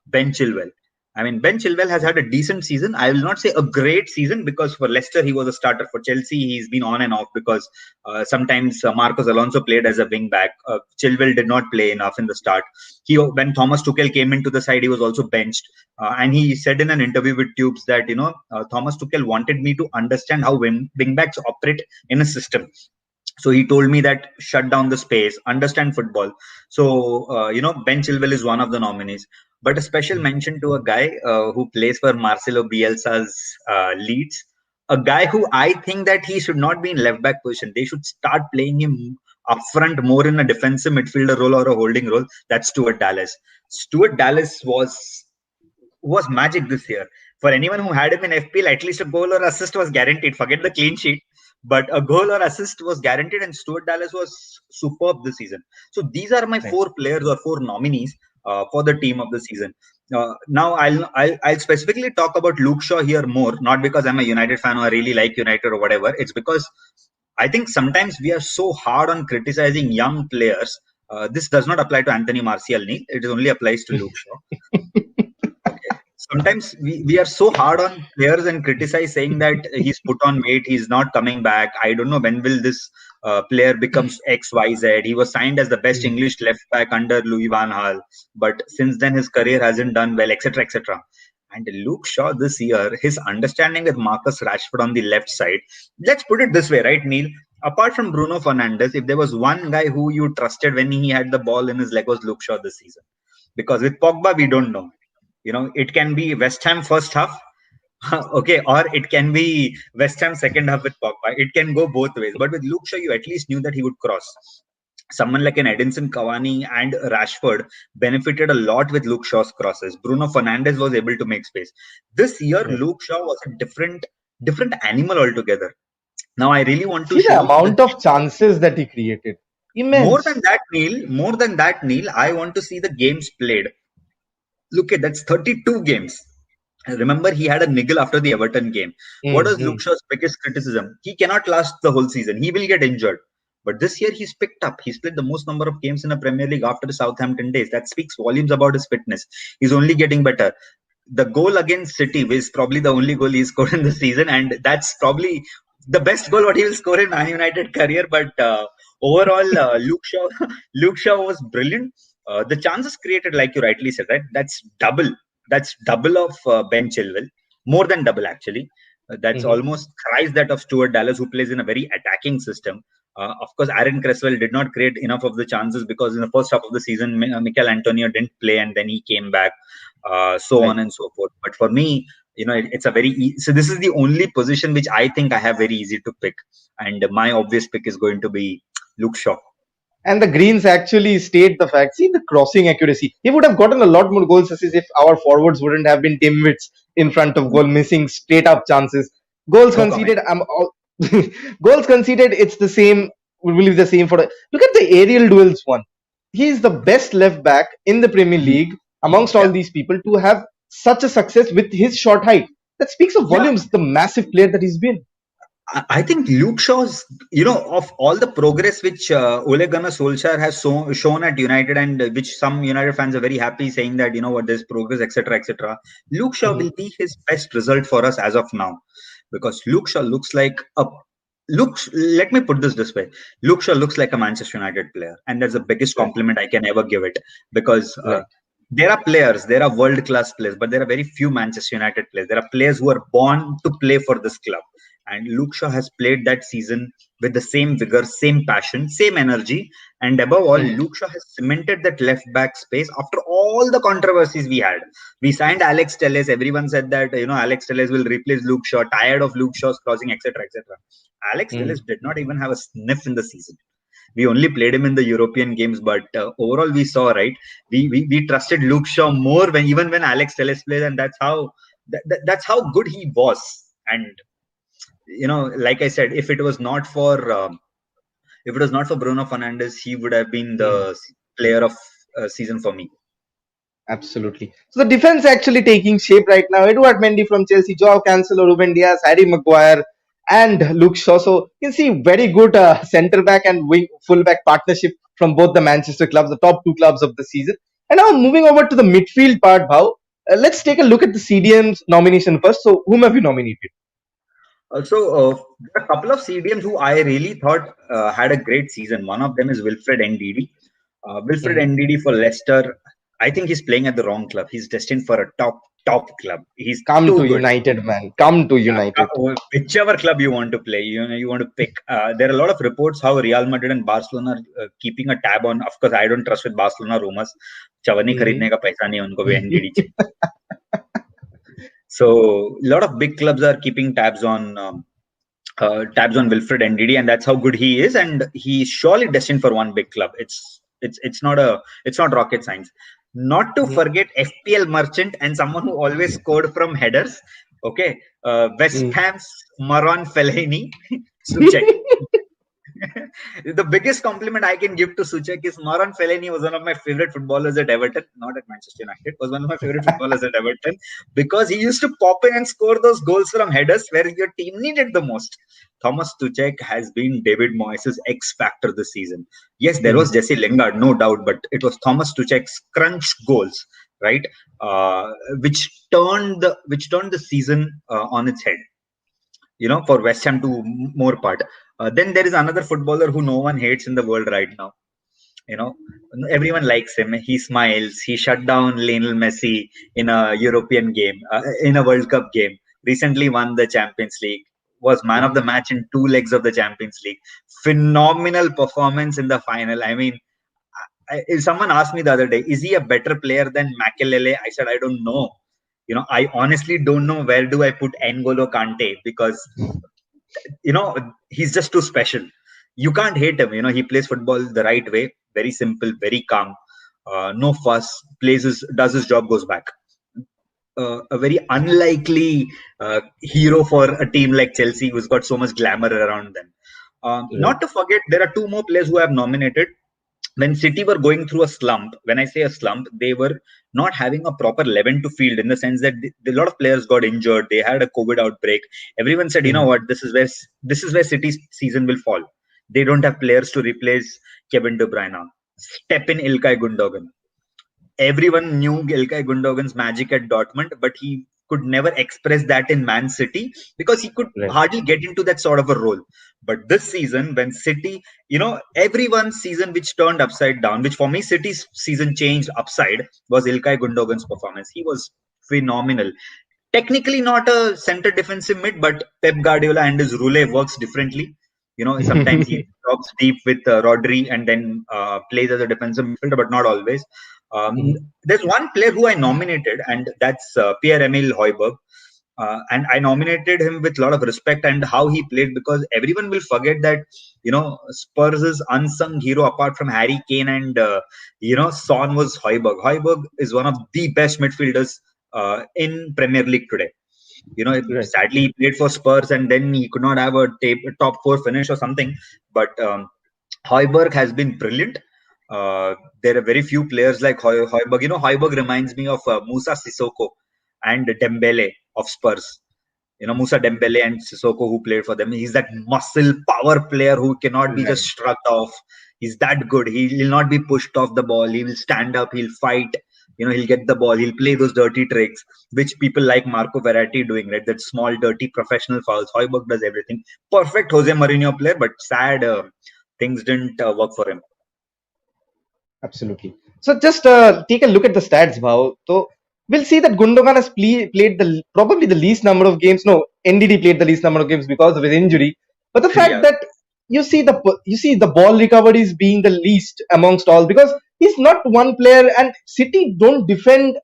Ben Chilwell. I mean, Ben Chilwell has had a decent season. I will not say a great season because for Leicester he was a starter. For Chelsea he's been on and off because sometimes Marcos Alonso played as a wing back. Chilwell did not play enough in the start. When Thomas Tuchel came into the side, he was also benched. And he said in an interview with Tubes that Thomas Tuchel wanted me to understand how wing backs operate in a system. So he told me that shut down the space, understand football. So Ben Chilwell is one of the nominees. But a special Mhm. mention to a guy who plays for Marcelo Bielsa's Leeds, a guy who I think that he should not be in left back position. They should start playing him up front more in a defensive midfielder role or a holding role. That's Stuart Dallas. Stuart Dallas was magic this year. For anyone who had him in FPL, at least a goal or assist was guaranteed. Forget the clean sheet, but a goal or assist was guaranteed, and Stuart Dallas was superb this season. So these are my Right. four players or four nominees for the team of the season. Now I'll specifically talk about Luke Shaw here more, not because I'm a United fan or I really like United or whatever. It's because I think sometimes we are so hard on criticizing young players. This does not apply to Anthony Martial, Neil. It only applies to Luke Shaw. Okay. Sometimes we are so hard on players and criticize saying that he's put on weight, he's not coming back. I don't know when will this player becomes XYZ. He was signed as the best Mhm. English left back under Louis Van Gaal, but since then his career hasn't done well, etc., etc. And Luke Shaw this year, his understanding with Marcus Rashford on the left side. Let's put it this way, right, Neil? Apart from Bruno Fernandes, if there was one guy who you trusted when he had the ball in his leg, was Luke Shaw this season. Because with Pogba, we don't know. It can be West Ham first half, okay, or it can be West Ham second half with Pogba. It can go both ways. But with Luke Shaw, you at least knew that he would cross. Someone like an Edinson Cavani and Rashford benefited a lot with Luke Shaw's crosses. Bruno Fernandes was able to make space. This year, Right. Luke Shaw was a different animal altogether. Now, I really want to See the show the amount of chances that he created. more Immense. than that, Neil. More than that, Neil. I want to see the games played. Look at that's 32 games. Remember, he had a niggle after the Everton game. What was Mm-hmm. Luke Shaw's biggest criticism? He cannot last the whole season. He will get injured. But this year, he's picked up. He's played the most number of games in a Premier League after the Southampton days. That speaks volumes about his fitness. He's only getting better. The goal against City is probably the only goal he scored in the season, and that's probably the best goal what he will score in Man United career. But overall, Luke Shaw was brilliant. The chances created, like you rightly said, right? That's double. That's double of Ben Chilwell, more than double actually. That's Mm-hmm. almost thrice that of Stuart Dallas, who plays in a very attacking system. Of course, Aaron Cresswell did not create enough of the chances because in the first half of the season, Mikel Antonio didn't play and then he came back, so Right. on and so forth. But for me, it's a very so this is the only position which I think I have very easy to pick, and my obvious pick is going to be Luke Shaw. And the Greens actually state the fact. See the crossing accuracy. He would have gotten a lot more goals assists if our forwards wouldn't have been dimwits in front of goal, missing straight up chances. Goals No comment. conceded. Goals conceded. It's the same. We will be the same for. Look at the aerial duels one. He is the best left back in the Premier League amongst all Yeah, these people to have such a success with his short height. That speaks of yeah. volumes. The massive player that he's been. I think Luke Shaw's, of all the progress which Ole Gunnar Solskjaer has shown at United, and which some United fans are very happy saying that, what, there's progress, etc., etc. Luke Shaw Mhm. will be his best result for us as of now, because Luke Shaw looks like a let me put this way. Luke Shaw looks like a Manchester United player, and that's the biggest Right. compliment I can ever give it, because Right. there are world class players, but there are very few Manchester United players. There are players who are born to play for this club, and Luke Shaw has played that season with the same vigor, same passion, same energy, and above all, Mhm. Luke Shaw has cemented that left back space after all the controversies we had. We signed Alex Telles. Everyone said that Alex Telles will replace Luke Shaw. Tired of Luke Shaw's crossing, etc., etc. Alex Telles Mhm. did not even have a sniff in the season. We only played him in the European games, but overall we saw, right. We trusted Luke Shaw more when even when Alex Telles played, and that's how good he was. And like I said, if it was not for Bruno Fernandes, he would have been Mhm. the player of season for me. Absolutely. So the defense actually taking shape right now. Edward Mendy from Chelsea, Joao Cancelo, Ruben Diaz, Harry Maguire, and Luke Shaw. So you can see very good centre back and wing fullback partnership from both the Manchester clubs, the top two clubs of the season. And now moving over to the midfield part, Bhau. Let's take a look at the CDM's nomination first. So whom have you nominated? There are a couple of CDMs who I really thought had a great season. One of them is Wilfred Ndidi. Wilfred Mhm. Ndidi for Leicester. I think he's playing at the wrong club. He's destined for a top club. He's Come to too good. United, man. Come to United. Whichever club you want to play, you want to pick. There are a lot of reports how Real Madrid and Barcelona are keeping a tab on. Of course, I don't trust with Barcelona rumors. Chavanni Mhm. खरीदने का पैसा नहीं है उनको भी Ndidi चाहिए. So a lot of big clubs are keeping tabs on Wilfred Ndidi, and that's how good he is, and he's surely destined for one big club. It's not rocket science. Not to Mhm. forget FPL merchant and someone who always scored from headers. Okay, West Mhm. Ham's Maron Fellaini, Suchek. The biggest compliment I can give to Suchek is Maran Fellaini was one of my favorite footballers at Everton, not at Manchester United, was one of my favorite footballers at Everton because he used to pop in and score those goals from headers where your team needed the most. Thomas Tuchek has been David Moyes' X factor this season. Yes, there was Mhm. Jesse Lingard, no doubt, but it was Thomas Tuchek's crunch goals, right, uh, which turned the season on its head, for West Ham to more part. Then there is another footballer who no one hates in the world right now. You know, everyone likes him. He smiles. He shut down Lionel Messi in a European game, in a World Cup game. Recently won the Champions League. Was man of the match in two legs of the Champions League. Phenomenal performance in the final. I mean, if someone asked me the other day, is he a better player than Makelele? I said, I don't know. You know, I honestly don't know where do I put N'Golo Kante, because he's just too special. You can't hate him. He plays football the right way, very simple, very calm, no fuss, does his job, goes back. A very unlikely hero for a team like Chelsea, who's got so much glamour around them. Right. Not to forget, there are two more players who I have nominated. When City were going through a slump, when I say a slump, they were not having a proper 11 to field, in the sense that a lot of players got injured. They had a COVID outbreak. Everyone said, you know Mhm. what, this is where City's season will fall. They don't have players to replace Kevin De Bruyne. Step in Ilkay Gundogan. Everyone knew Ilkay Gundogan's magic at Dortmund, but he could never express that in Man City because he could Right. hardly get into that sort of a role. But this season, when City, everyone's season which turned upside down, which for me, City's season changed upside, was Ilkay Gundogan's performance. He was phenomenal. Technically not a center defensive mid, but Pep Guardiola and his Rule works differently. Sometimes he drops deep with Rodri and then plays as a defensive midfielder, but not always. Mhm. There's one player who I nominated, and that's Pierre-Emile Højbjerg. And I nominated him with a lot of respect and how he played, because everyone will forget that, Spurs' unsung hero apart from Harry Kane and, Son, was Højbjerg. Højbjerg is one of the best midfielders in Premier League today. Right. Sadly, he played for Spurs and then he could not have a top four finish or something. But Højbjerg has been brilliant. There are very few players like Højbjerg. Højbjerg reminds me of Moussa Sissoko and Dembele of Spurs. Moussa Dembele and Sissoko, who played for them. He's that muscle power player who cannot be just Right. shrugged off. He's that good. He'll not be pushed off the ball. He will stand up. He'll fight. He'll get the ball. He'll play those dirty tricks, which people like Marco Verratti doing, right? That small, dirty professional fouls. Højbjerg does everything. Perfect Jose Mourinho player, but sad things didn't work for him. Absolutely. So just take a look at the stats, Bhav. So we'll see that Gundogan has played probably the least number of games. No, NDD played the least number of games because of his injury. But the fact Yeah. that you see the ball recoveries being the least amongst all, because he's not one player, and City don't depend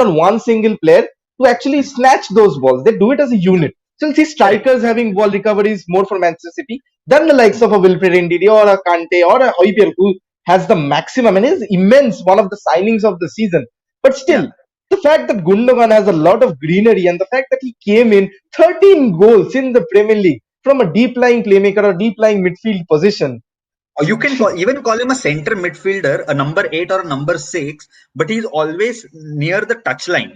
on one single player to actually snatch those balls. They do it as a unit. So you'll see Correct. strikers having ball recoveries more for Manchester City than the likes of a Wilfred Ndidi or a Kante or a Højbjerg, who has the maximum and is immense, one of the signings of the season. But Yeah. still, the fact that Gundogan has a lot of greenery and the fact that he came in 13 goals in the Premier League from a deep lying playmaker or deep lying midfield position. Or you can even call him a center midfielder, a number 8 or a number 6, but he's always near the touchline.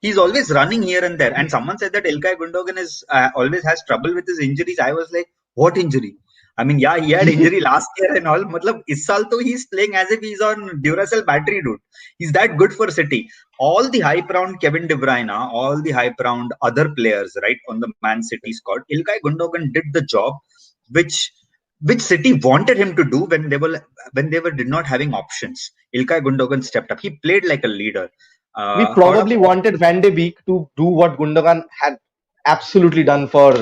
He's always running here and there. And someone said that Ilkay Gundogan is always has trouble with his injuries. I was like, what injury? I mean, yeah, he had injury last year and all. Matlab, is saal to he's playing as if he's on Duracell battery, dude. He's that good for City. All the hype around Kevin De Bruyne, all the hype around other players, right, on the Man City squad. Ilkay Gundogan did the job, which City wanted him to do when they were did not having options. Ilkay Gundogan stepped up. He played like a leader. We Out of probably wanted Van de Beek to do what Gundogan had absolutely done for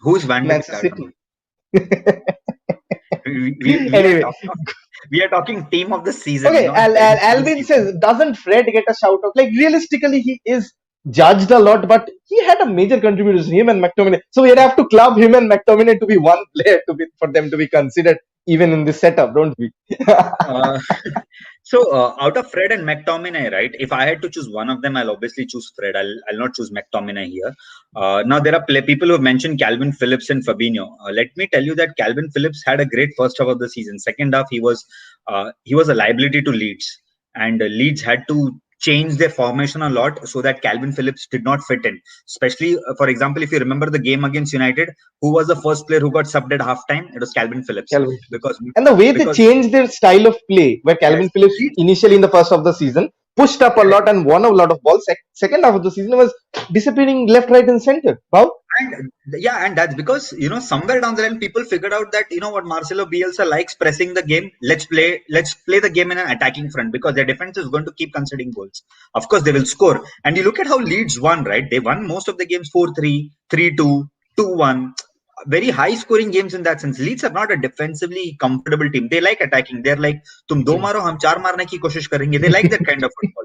who's Van de Beek? Manchester I don't City. know. We are Anyway, talking team of the season, okay, not bench of the Alvin season. says, doesn't Fred get a shout out? Like, realistically, he is judged a lot, but he had a major contribution, him and McTominay. So we'd have to club him and McTominay to be one player for them to be considered even in this setup, don't we? Uh, so out of Fred and McTominay, right? If I had to choose one of them, I'll obviously choose Fred. I'll not choose McTominay here. Now there are people who have mentioned Calvin Phillips and Fabinho. Let me tell you that Calvin Phillips had a great first half of the season. Second half, he was a liability to Leeds, and Leeds had to change their formation a lot so that Calvin Phillips did not fit in. Especially, for example, if you remember the game against United, who was the first player who got subbed at halftime? It was Calvin Phillips, Calvin Phillips. because And the way they because changed their style of play, where yes, Calvin Phillips Leeds. initially in the first half of the season pushed up a Correct. lot and won a lot of balls. Second half of the season was disappearing left, right, and center. Wow. And yeah, and that's because somewhere down the line people figured out that what Marcelo Bielsa likes pressing the game. Let's play the game in an attacking front because their defense is going to keep conceding goals. Of course, they will score. And you look at how Leeds won, right? They won most of the games 4-3, 3-2, 2-1. Very high scoring games in that sense. Leeds are not a defensively comfortable team. They like attacking. They're like, "Tum do maro, hum char marne ki koshish karenge." They like that kind of football.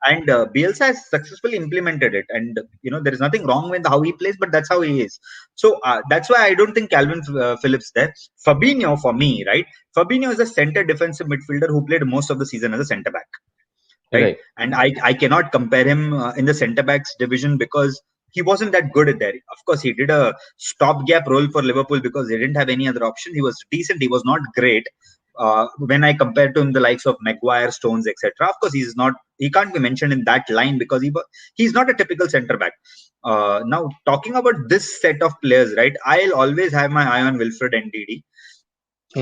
And Bielsa has successfully implemented it. And there is nothing wrong with how he plays, but that's how he is. So that's why I don't think Calvin Phillips there. Fabinho for me, right? Fabinho is a center defensive midfielder who played most of the season as a centre back, right? Right. And I cannot compare him in the centre backs division because he wasn't that good at there. Of course, he did a stopgap role for Liverpool because they didn't have any other option. He was decent. He was not great. When I compare to him the likes of Maguire, Stones, etc. Of course, he can't be mentioned in that line because he's not a typical centre back. Now, talking about this set of players, right? I'll always have my eye on Wilfred Ndidi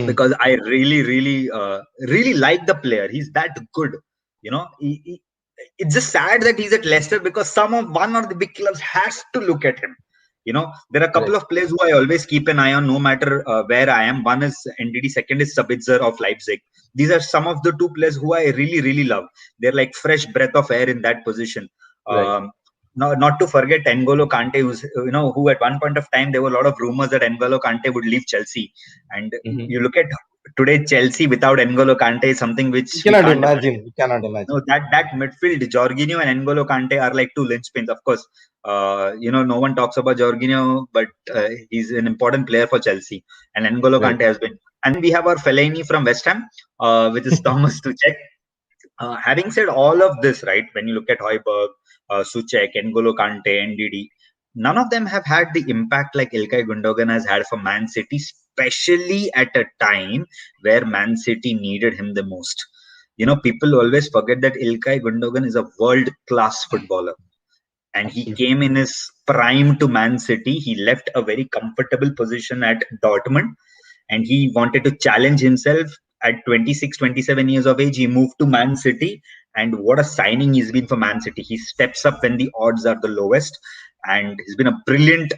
because I really like the player. He's that good. It's just sad that he's at Leicester because one of the big clubs has to look at him. There are a couple Right. of players who I always keep an eye on, no matter where I am. One is NDD, second is Sabitzer of Leipzig. These are some of the two players who I really love. They're like fresh breath of air in that position. Right. Not to forget N'Golo Kante, who at one point of time there were a lot of rumors that N'Golo Kante would leave Chelsea, and Mm-hmm. you look at today Chelsea without N'Golo Kante is something which You we cannot can't imagine. imagine. You cannot imagine. No, that midfield, Jorginho and N'Golo Kante are like two linchpins. Of course, no one talks about Jorginho, but he's an important player for Chelsea, and N'Golo Right. Kante has been. And we have our Fellaini from West Ham, which is Thomas Tuchel. Having said all of this, right, when you look at Højbjerg, Suchek, N'Golo Kante, Ndidi, none of them have had the impact like Ilkay Gundogan has had for Man City, especially at a time where Man City needed him the most. People always forget that Ilkay Gundogan is a world-class footballer. And he Absolutely. came in his prime to Man City. He left a very comfortable position at Dortmund and he wanted to challenge himself. At 26, 27 years of age, he moved to Man City, and what a signing he's been for Man City. He steps up when the odds are the lowest, and he's been a brilliant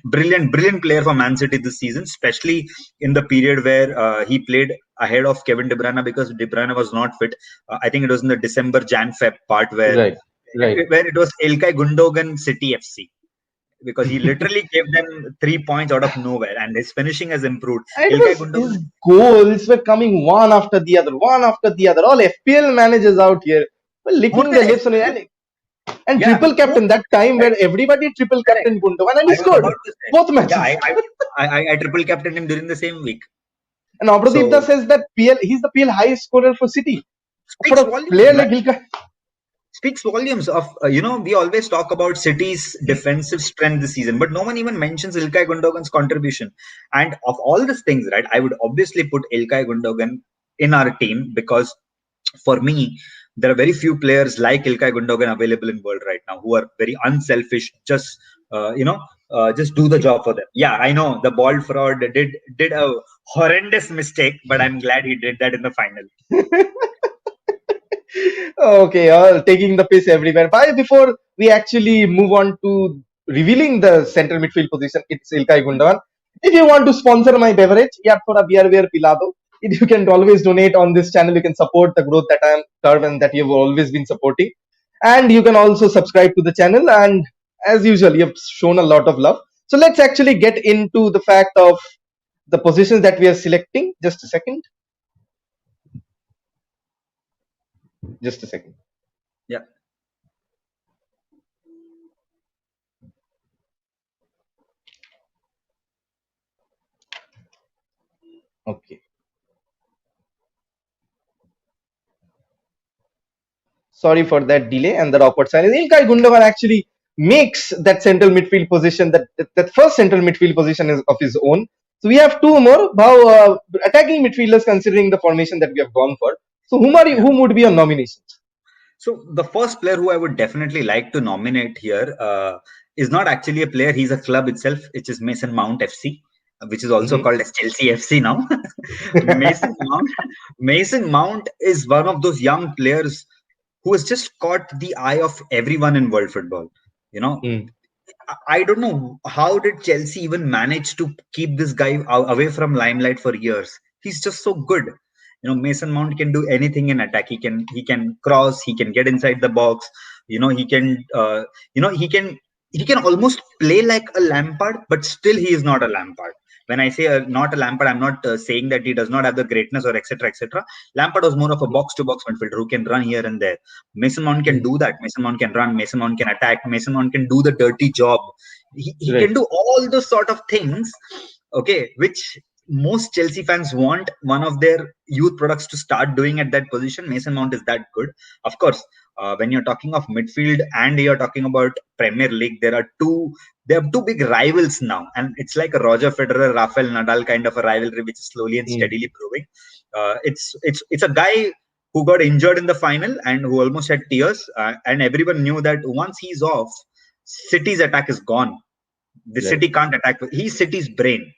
player for Man City this season, especially in the period where he played ahead of Kevin De Bruyne because De Bruyne was not fit. I think it was in the December Jan Feb part where Right. Right. it was Ilkay Gundogan City FC, because he literally gave them 3 points out of nowhere, and his finishing has improved. And it Ilkay was Gundogan, his goals were coming one after the other, one after the other. All FPL managers out here were more licking than their lips on it. FPL, And yeah, triple more captain that time correct, where everybody triple correct. captain Gundogan and he I was scored about to say, both yeah, matches. I triple captained him during the same week. And Abradipta So says that he's the PL highest scorer for City. For speaks a volumes, player man. like Ilkay. Speaks volumes of we always talk about City's defensive strength this season, but no one even mentions Ilkay Gundogan's contribution. And of all these things, right, I would obviously put Ilkay Gundogan in our team because for me, there are very few players like Ilkay Gundogan available in world right now who are very unselfish. Just do the job for them. Yeah, I know the bald fraud did a horrendous mistake, but I'm glad he did that in the final. Okay, all taking the piss everywhere. Before we actually move on to revealing the central midfield position, it's Ilkay Gundogan. If you want to sponsor my beverage, yeah, thoda beer wear pila do. You can always donate on this channel. You can support the growth that I'm curve and that you've always been supporting. And you can also subscribe to the channel. And as usual, you've shown a lot of love. So let's actually get into the fact of the positions that we are selecting. Just a second. Just a second. Yeah. Okay. Sorry for that delay and that awkward silence. Ilkay Gundogan actually makes that central midfield position, that first central midfield position is of his own. So we have two more attacking midfielders considering the formation that we have gone for. So Yeah. whom would be your nominations? So the first player who I would definitely like to nominate here is not actually a player; he's a club itself, which is Mason Mount FC, which is also Mhm. called as Chelsea FC now. Mason Mount. Mason Mount is one of those young players who has just caught the eye of everyone in world football. You know, Mm. I don't know how did Chelsea even manage to keep this guy away from limelight for years. He's just so good. Mason Mount can do anything in attack. He can cross. He can get inside the box. He can you know he can almost play like a Lampard, but still he is not a Lampard. When I say not a Lampard, I'm not saying that he does not have the greatness or etc. etc. Lampard was more of a box-to-box midfielder who can run here and there. Mason Mount can Mm. do that. Mason Mount can run. Mason Mount can attack. Mason Mount can do the dirty job. He Right. can do all those sort of things, okay, which most Chelsea fans want one of their youth products to start doing at that position. Mason Mount is that good. Of course, when you're talking of midfield and you're talking about Premier League, there are two big rivals now, and it's like a Roger Federer, Rafael Nadal kind of a rivalry, which is slowly and Mm. steadily proving. It's a guy who got injured in the final and who almost had tears, and everyone knew that once he's off, City's attack is gone. The Right. City can't attack. He's City's brain.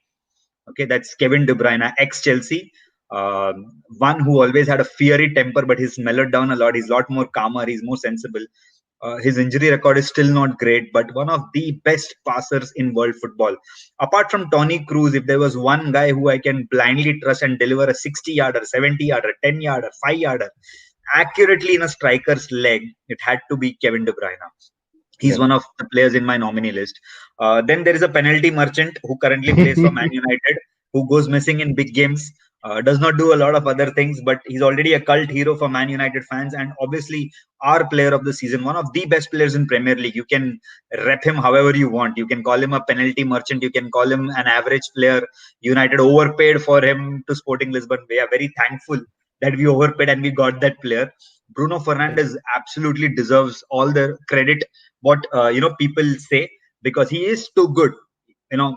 Okay, that's Kevin De Bruyne, ex Chelsea. One who always had a fiery temper, but he's mellowed down a lot. He's a lot more calmer. He's more sensible. His injury record is still not great, but one of the best passers in world football. Apart from Tony Cruz, if there was one guy who I can blindly trust and deliver a 60-yarder, 70-yarder, 10-yarder, 5-yarder accurately in a striker's leg, it had to be Kevin De Bruyne. He's Right. one of the players in my nominee list. Then there is a penalty merchant who currently plays for Man United, who goes missing in big games, does not do a lot of other things, but he's already a cult hero for Man United fans, and obviously our player of the season, one of the best players in Premier League. You can rep him however you want. You can call him a penalty merchant. You can call him an average player. United overpaid for him to Sporting Lisbon. We are very thankful that we overpaid and we got that player. Bruno Fernandes absolutely deserves all the credit what people say, because he is too good. You know,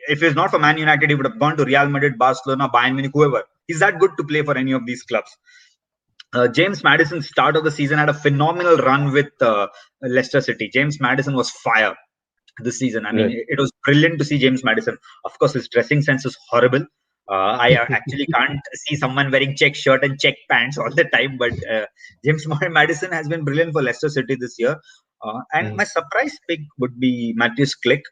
if it's not for Man United, he would have gone to Real Madrid, Barcelona, Bayern Munich, whoever. He's that good to play for any of these clubs. James Madison, start of the season, had a phenomenal run with Leicester City. James Madison was fire this season. I mean, Right. it was brilliant to see James Madison. Of course, his dressing sense is horrible. I actually can't see someone wearing check shirt and check pants all the time, but James Madison has been brilliant for Leicester City this year. And Mm. my surprise pick would be Matthias Klick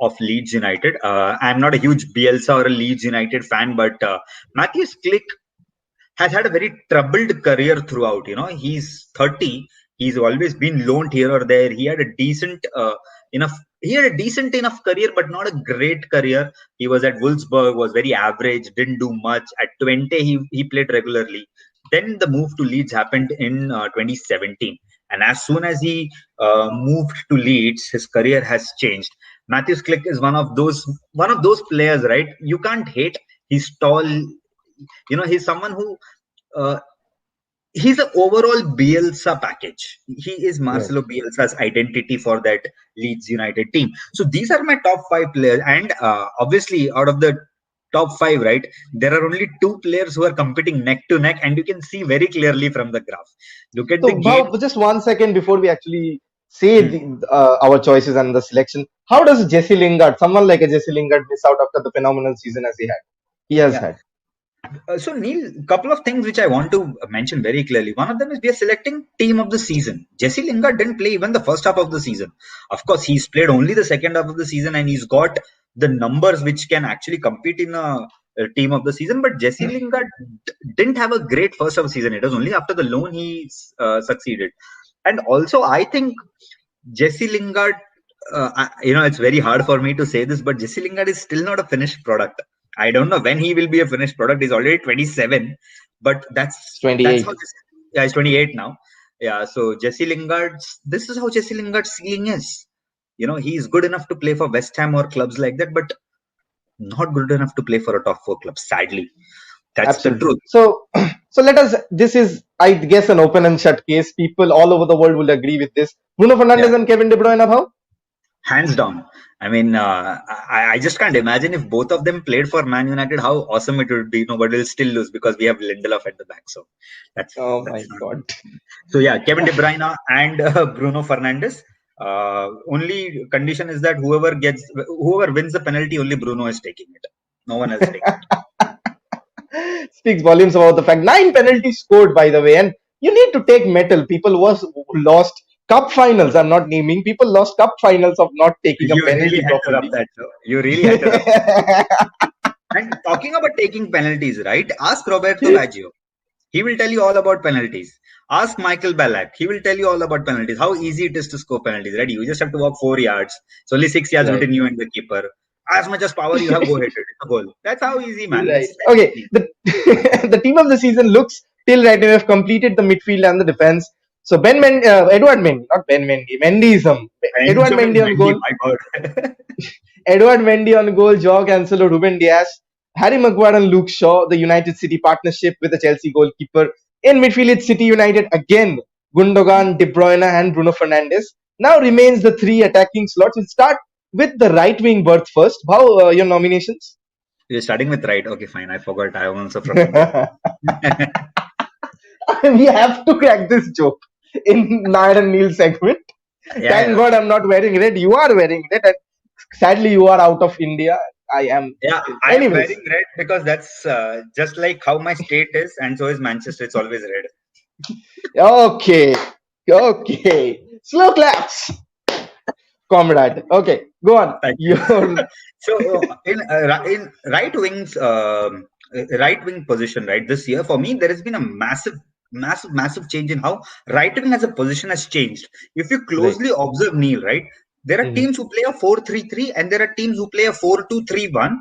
of Leeds United. I'm not a huge Bielsa or a Leeds United fan, but Matthias Klick has had a very troubled career throughout. He's 30. He's always been loaned here or there. He had a decent enough. He had a decent enough career, but not a great career. He was at Wolfsburg, was very average, didn't do much. At 20, he played regularly. Then the move to Leeds happened in 2017, and as soon as he moved to Leeds, his career has changed. Matthews Click is one of those players, right? You can't hate. He's tall. He's someone who uh, he's an overall Bielsa package. He is Right. Marcelo Bielsa's identity for that Leeds United team. So these are my top five players, and obviously out of the top five, right, there are only two players who are competing neck to neck, and you can see very clearly from the graph. Look at the So, game. Bhav, just 1 second before we actually say Hmm. our choices and the selection, how does Jesse Lingard, someone like a Jesse Lingard, miss out after the phenomenal season as he had? He has Yeah. had. So Neil, couple of things which I want to mention very clearly. One of them is we are selecting team of the season. Jesse Lingard didn't play even the first half of the season. Of course, he's played only the second half of the season, and he's got the numbers which can actually compete in a team of the season. But Jesse Lingard didn't have a great first half of the season. It was only after the loan he succeeded. And also, I think Jesse Lingard, it's very hard for me to say this, but Jesse Lingard is still not a finished product. I don't know when he will be a finished product. He's already 27, but It's that's how. 28. Yeah, he's 28 now. Yeah, so Jesse Lingard's. This is how Jesse Lingard's ceiling is. He's good enough to play for West Ham or clubs like that, but not good enough to play for a top four club. Sadly, that's the Absolutely. truth. So, so let us. This is, I guess, an open and shut case. People all over the world will agree with this. Bruno Yeah. Fernandes and Kevin De Bruyne, Bhav? Hands down. I mean, I just can't imagine if both of them played for Man United, how awesome it would be. But we'll still lose because we have Lindelof at the back. So that's Oh my that's not. God. So yeah, Kevin De Bruyne and Bruno Fernandes. Only condition is that whoever wins the penalty, only Bruno is taking it. No one else taking it. Speaks volumes about the fact 9 penalties scored, by the way, and you need to take metal. People was lost Cup finals. I'm not naming. People lost cup finals of not taking a You really penalty had to rub properly. that. So you really had to rub that. And talking about taking penalties, right? Ask Roberto Baggio. He will tell you all about penalties. Ask Michael Ballack. He will tell you all about penalties. How easy it is to score penalties, right? You just have to walk 4 yards. It's only 6 yards Right. between you and the keeper. As much as power you have, go hit it. It's a goal. That's how easy, man. Right. It's very Okay. easy. The the team of the season looks till right now. We have completed the midfield and the defense. So Edward Mendy, not Ben Mendy, Mendyism. Edward Benjamin Mendy on Mendy, goal. my God. Edward Mendy on goal. Joao Cancelo, Ruben Dias, Harry Maguire, and Luke Shaw. The United City partnership with the Chelsea goalkeeper. In midfield, it's City United again. Gundogan, De Bruyne, and Bruno Fernandes. Now remains the three attacking slots. We'll start with the right wing berth first. How your nominations? You're starting with right. Okay, fine. I forgot. I am also from India. We have to crack this joke in Nair and Neil segment. Yeah, Thank yeah. God I'm not wearing red. You are wearing red, and sadly you are out of India. I am. Yeah, I am Anyways, wearing red because that's just like how my state is, and so is Manchester. It's always red. okay, okay. Slow claps, comrade. Okay, go on. Thank you. Your So in right wing position, right, this year for me there has been a massive change in how right wing as a position has changed. If you right, closely observe, Neil, right, there are hmm teams who play a 4-3-3 and there are teams who play a 4-2-3-1,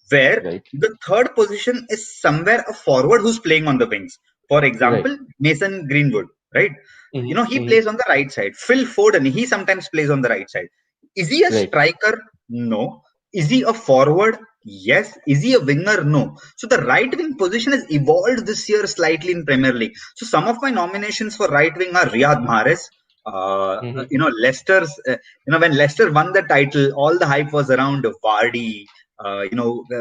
where right, the third position is somewhere a forward who's playing on the wings. For right, example, Mason Greenwood, right? hmm He hmm plays on the right side. Phil Foden, he sometimes plays on the right side. Is he a right, striker? No. Is he a forward? Yes. Is he a winger? No. So the right wing position has evolved this year slightly in Premier League. So some of my nominations for right wing are Riyad Mahrez. hmm Leicester's. When Leicester won the title, all the hype was around Vardy,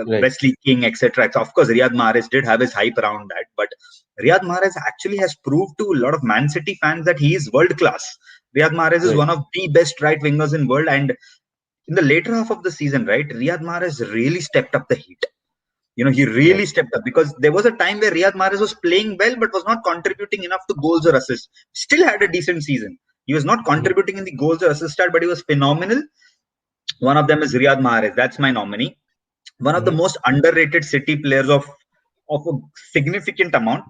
right, Wesley King, etc. So of course, Riyad Mahrez did have his hype around that, but Riyad Mahrez actually has proved to a lot of Man City fans that he is world class. Riyad Mahrez is right, one of the best right wingers in world, and in the later half of the season, right, Riyad Mahrez really stepped up the heat. He really right, stepped up because there was a time where Riyad Mahrez was playing well but was not contributing enough to goals or assists. Still had a decent season. He was not hmm contributing in the goals or assists, but he was phenomenal. One of them is Riyad Mahrez. That's my nominee. One of the hmm most underrated City players of a significant amount.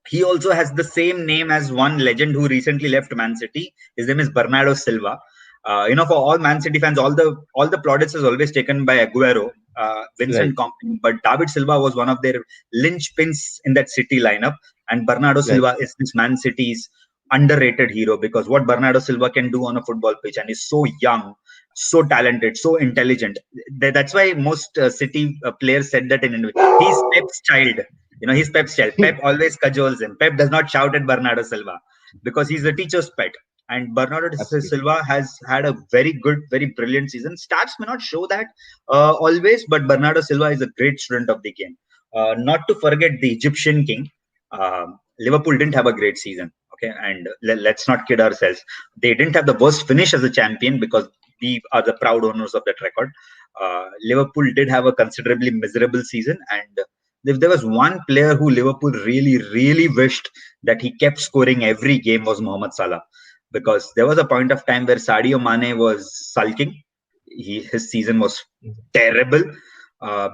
He also has the same name as one legend who recently left Man City. His name is Bernardo Silva. For all Man City fans, all the plaudits is always taken by Aguero, right, Vincent Kompany, but David Silva was one of their linchpins in that City lineup, and Bernardo right, Silva is this Man City's underrated hero because what Bernardo Silva can do on a football pitch, and he's so young, so talented, so intelligent. That's why most City players said that in India. He's Pep's child. He's Pep's child. Pep always cajoles him. Pep does not shout at Bernardo Silva because he's a teacher's pet. And Bernardo absolutely. Silva has had a very good, very brilliant season. Stats may not show that always, but Bernardo Silva is a great student of the game. Not to forget the Egyptian king. Liverpool didn't have a great season. Okay, and let's not kid ourselves. They didn't have the worst finish as a champion because we are the proud owners of that record. Liverpool did have a considerably miserable season, and if there was one player who Liverpool really, really wished that he kept scoring every game was Mohamed Salah, because there was a point of time where Sadio Mane was sulking. His season was terrible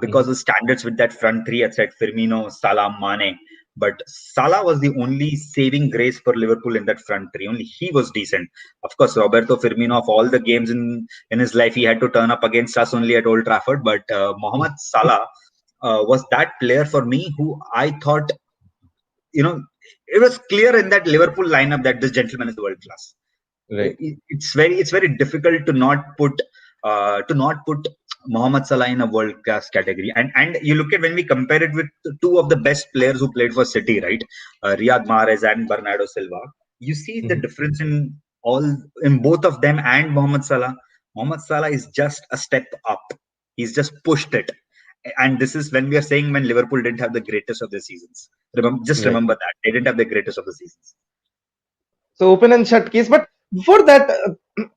because hmm of standards with that front three at Firmino, Salah, Mane. But Salah was the only saving grace for Liverpool in that front three. Only he was decent. Of course, Roberto Firmino, of all the games in his life, he had to turn up against us only at Old Trafford. But Mohamed Salah was that player for me who I thought, it was clear in that Liverpool lineup that this gentleman is world class. Right. It's very difficult to not put Mohamed Salah in a world class category. And you look at when we compare it with two of the best players who played for City, right? Riyad Mahrez and Bernardo Silva. You see the hmm difference in both of them and Mohamed Salah. Mohamed Salah is just a step up. He's just pushed it. And this is when we are saying when Liverpool didn't have the greatest of the seasons. Right. Remember that they didn't have the greatest of the seasons. So open and shut case. But before that,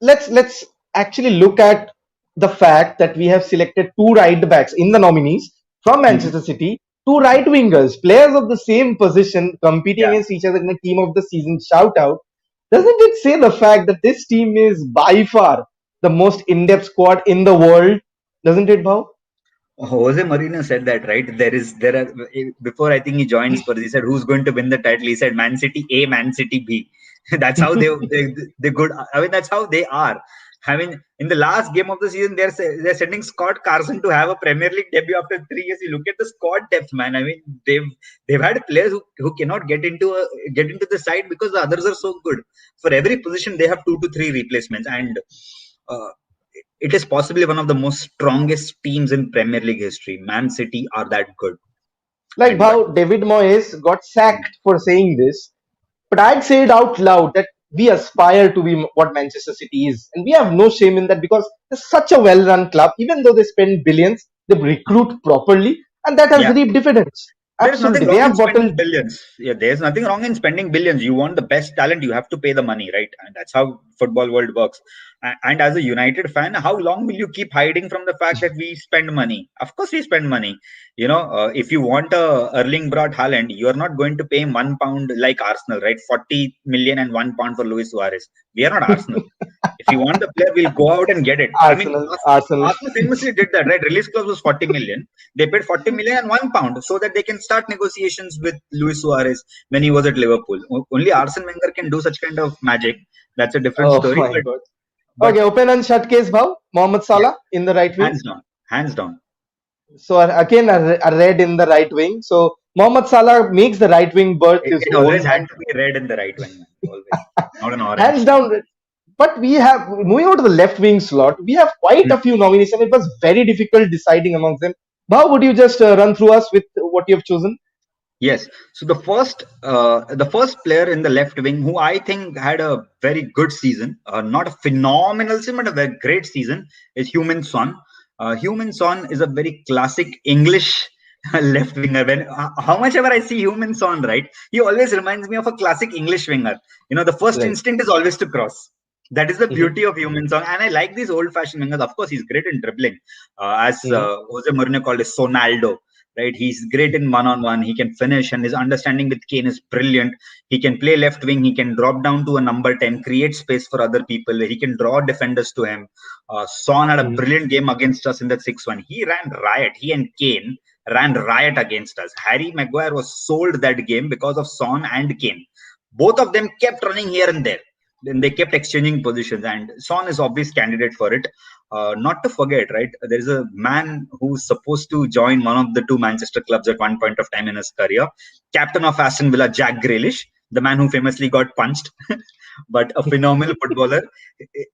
let's actually look at the fact that we have selected two right backs in the nominees from Mhm. Manchester City, two right wingers, players of the same position competing Yeah. against each other in a team of the season shout out. Doesn't it say the fact that this team is by far the most in-depth squad in the world? Doesn't it, Bhav? Jose Mourinho said that, right? There are before I think he joined Spurs. He said who's going to win the title. He said Man City A, Man City B. That's how they good. I mean, that's how they are. I mean, in the last game of the season, they're sending Scott Carson to have a Premier League debut after 3 years. You look at the squad depth, man. I mean, they've had players who cannot get into the side because the others are so good. For every position, they have 2 to 3 replacements, and uh, it is possibly one of the most strongest teams in Premier League history. Man City are that good, Like and but Bhav, David Moyes got sacked for saying this, but I'd say it out loud that we aspire to be what Manchester City is, and we have no shame in that because it's such a well-run club. Even though they spend billions, they recruit properly, and that has yeah, reaped dividends. there's nothing Absolutely, they wrong in have spending bottled. billions. Yeah, there's nothing wrong in spending billions. You want the best talent, you have to pay the money, right? And that's how football world works. And as a United fan, how long will you keep hiding from the fact that we spend money? Of course, we spend money. If you want a Erling Braut Haaland, you're not going to pay him £1 like Arsenal, right? 40 million and £1 for Luis Suarez. We are not Arsenal. If you want the player, we'll go out and get it. I mean, Arsenal, Arsenal. Arsenal famously did that, right? Release clause was 40 million. They paid 40 million and £1 so that they can start negotiations with Luis Suarez when he was at Liverpool. Only Arsene Wenger can do such kind of magic. That's a different Oh story. my God. But Okay, open and shut case, Bhav. Mohamed yeah, Salah in the right wing. hands down, hands down. So again, a red in the right wing. So Mohamed Salah makes the right wing berth his It always own, had and to be red in the right wing, man. Always, not an hands orange. down. But we have moving on to the left wing slot. We have quite Hmm. a few nominations. It was very difficult deciding amongst them. Bhav, would you just run through us with what you have chosen? Yes. So the first player in the left wing who I think had a very good season, not a phenomenal season, but a very great season, is Human Son. Human Son is a very classic English left winger. How much ever I see Human Son, right, he always reminds me of a classic English winger. The first Right. instinct is always to cross. That is the Hmm. beauty of Human Son, and I like these old-fashioned wingers. Of course, he's great in dribbling, as Hmm. Jose Mourinho called it, Sonaldo, right? He's great in one-on-one. He can finish, and his understanding with Kane is brilliant. He can play left wing. He can drop down to a number 10, create space for other people. He can draw defenders to him. Son had a Hmm. brilliant game against us in that 6-1. He ran riot. He and Kane ran riot against us. Harry Maguire was sold that game because of Son and Kane. Both of them kept running here and there. Then they kept exchanging positions, and Son is obvious candidate for it. Not to forget, right? There is a man who's supposed to join one of the two Manchester clubs at one point of time in his career. Captain of Aston Villa, Jack Grealish, the man who famously got punched, but a phenomenal footballer.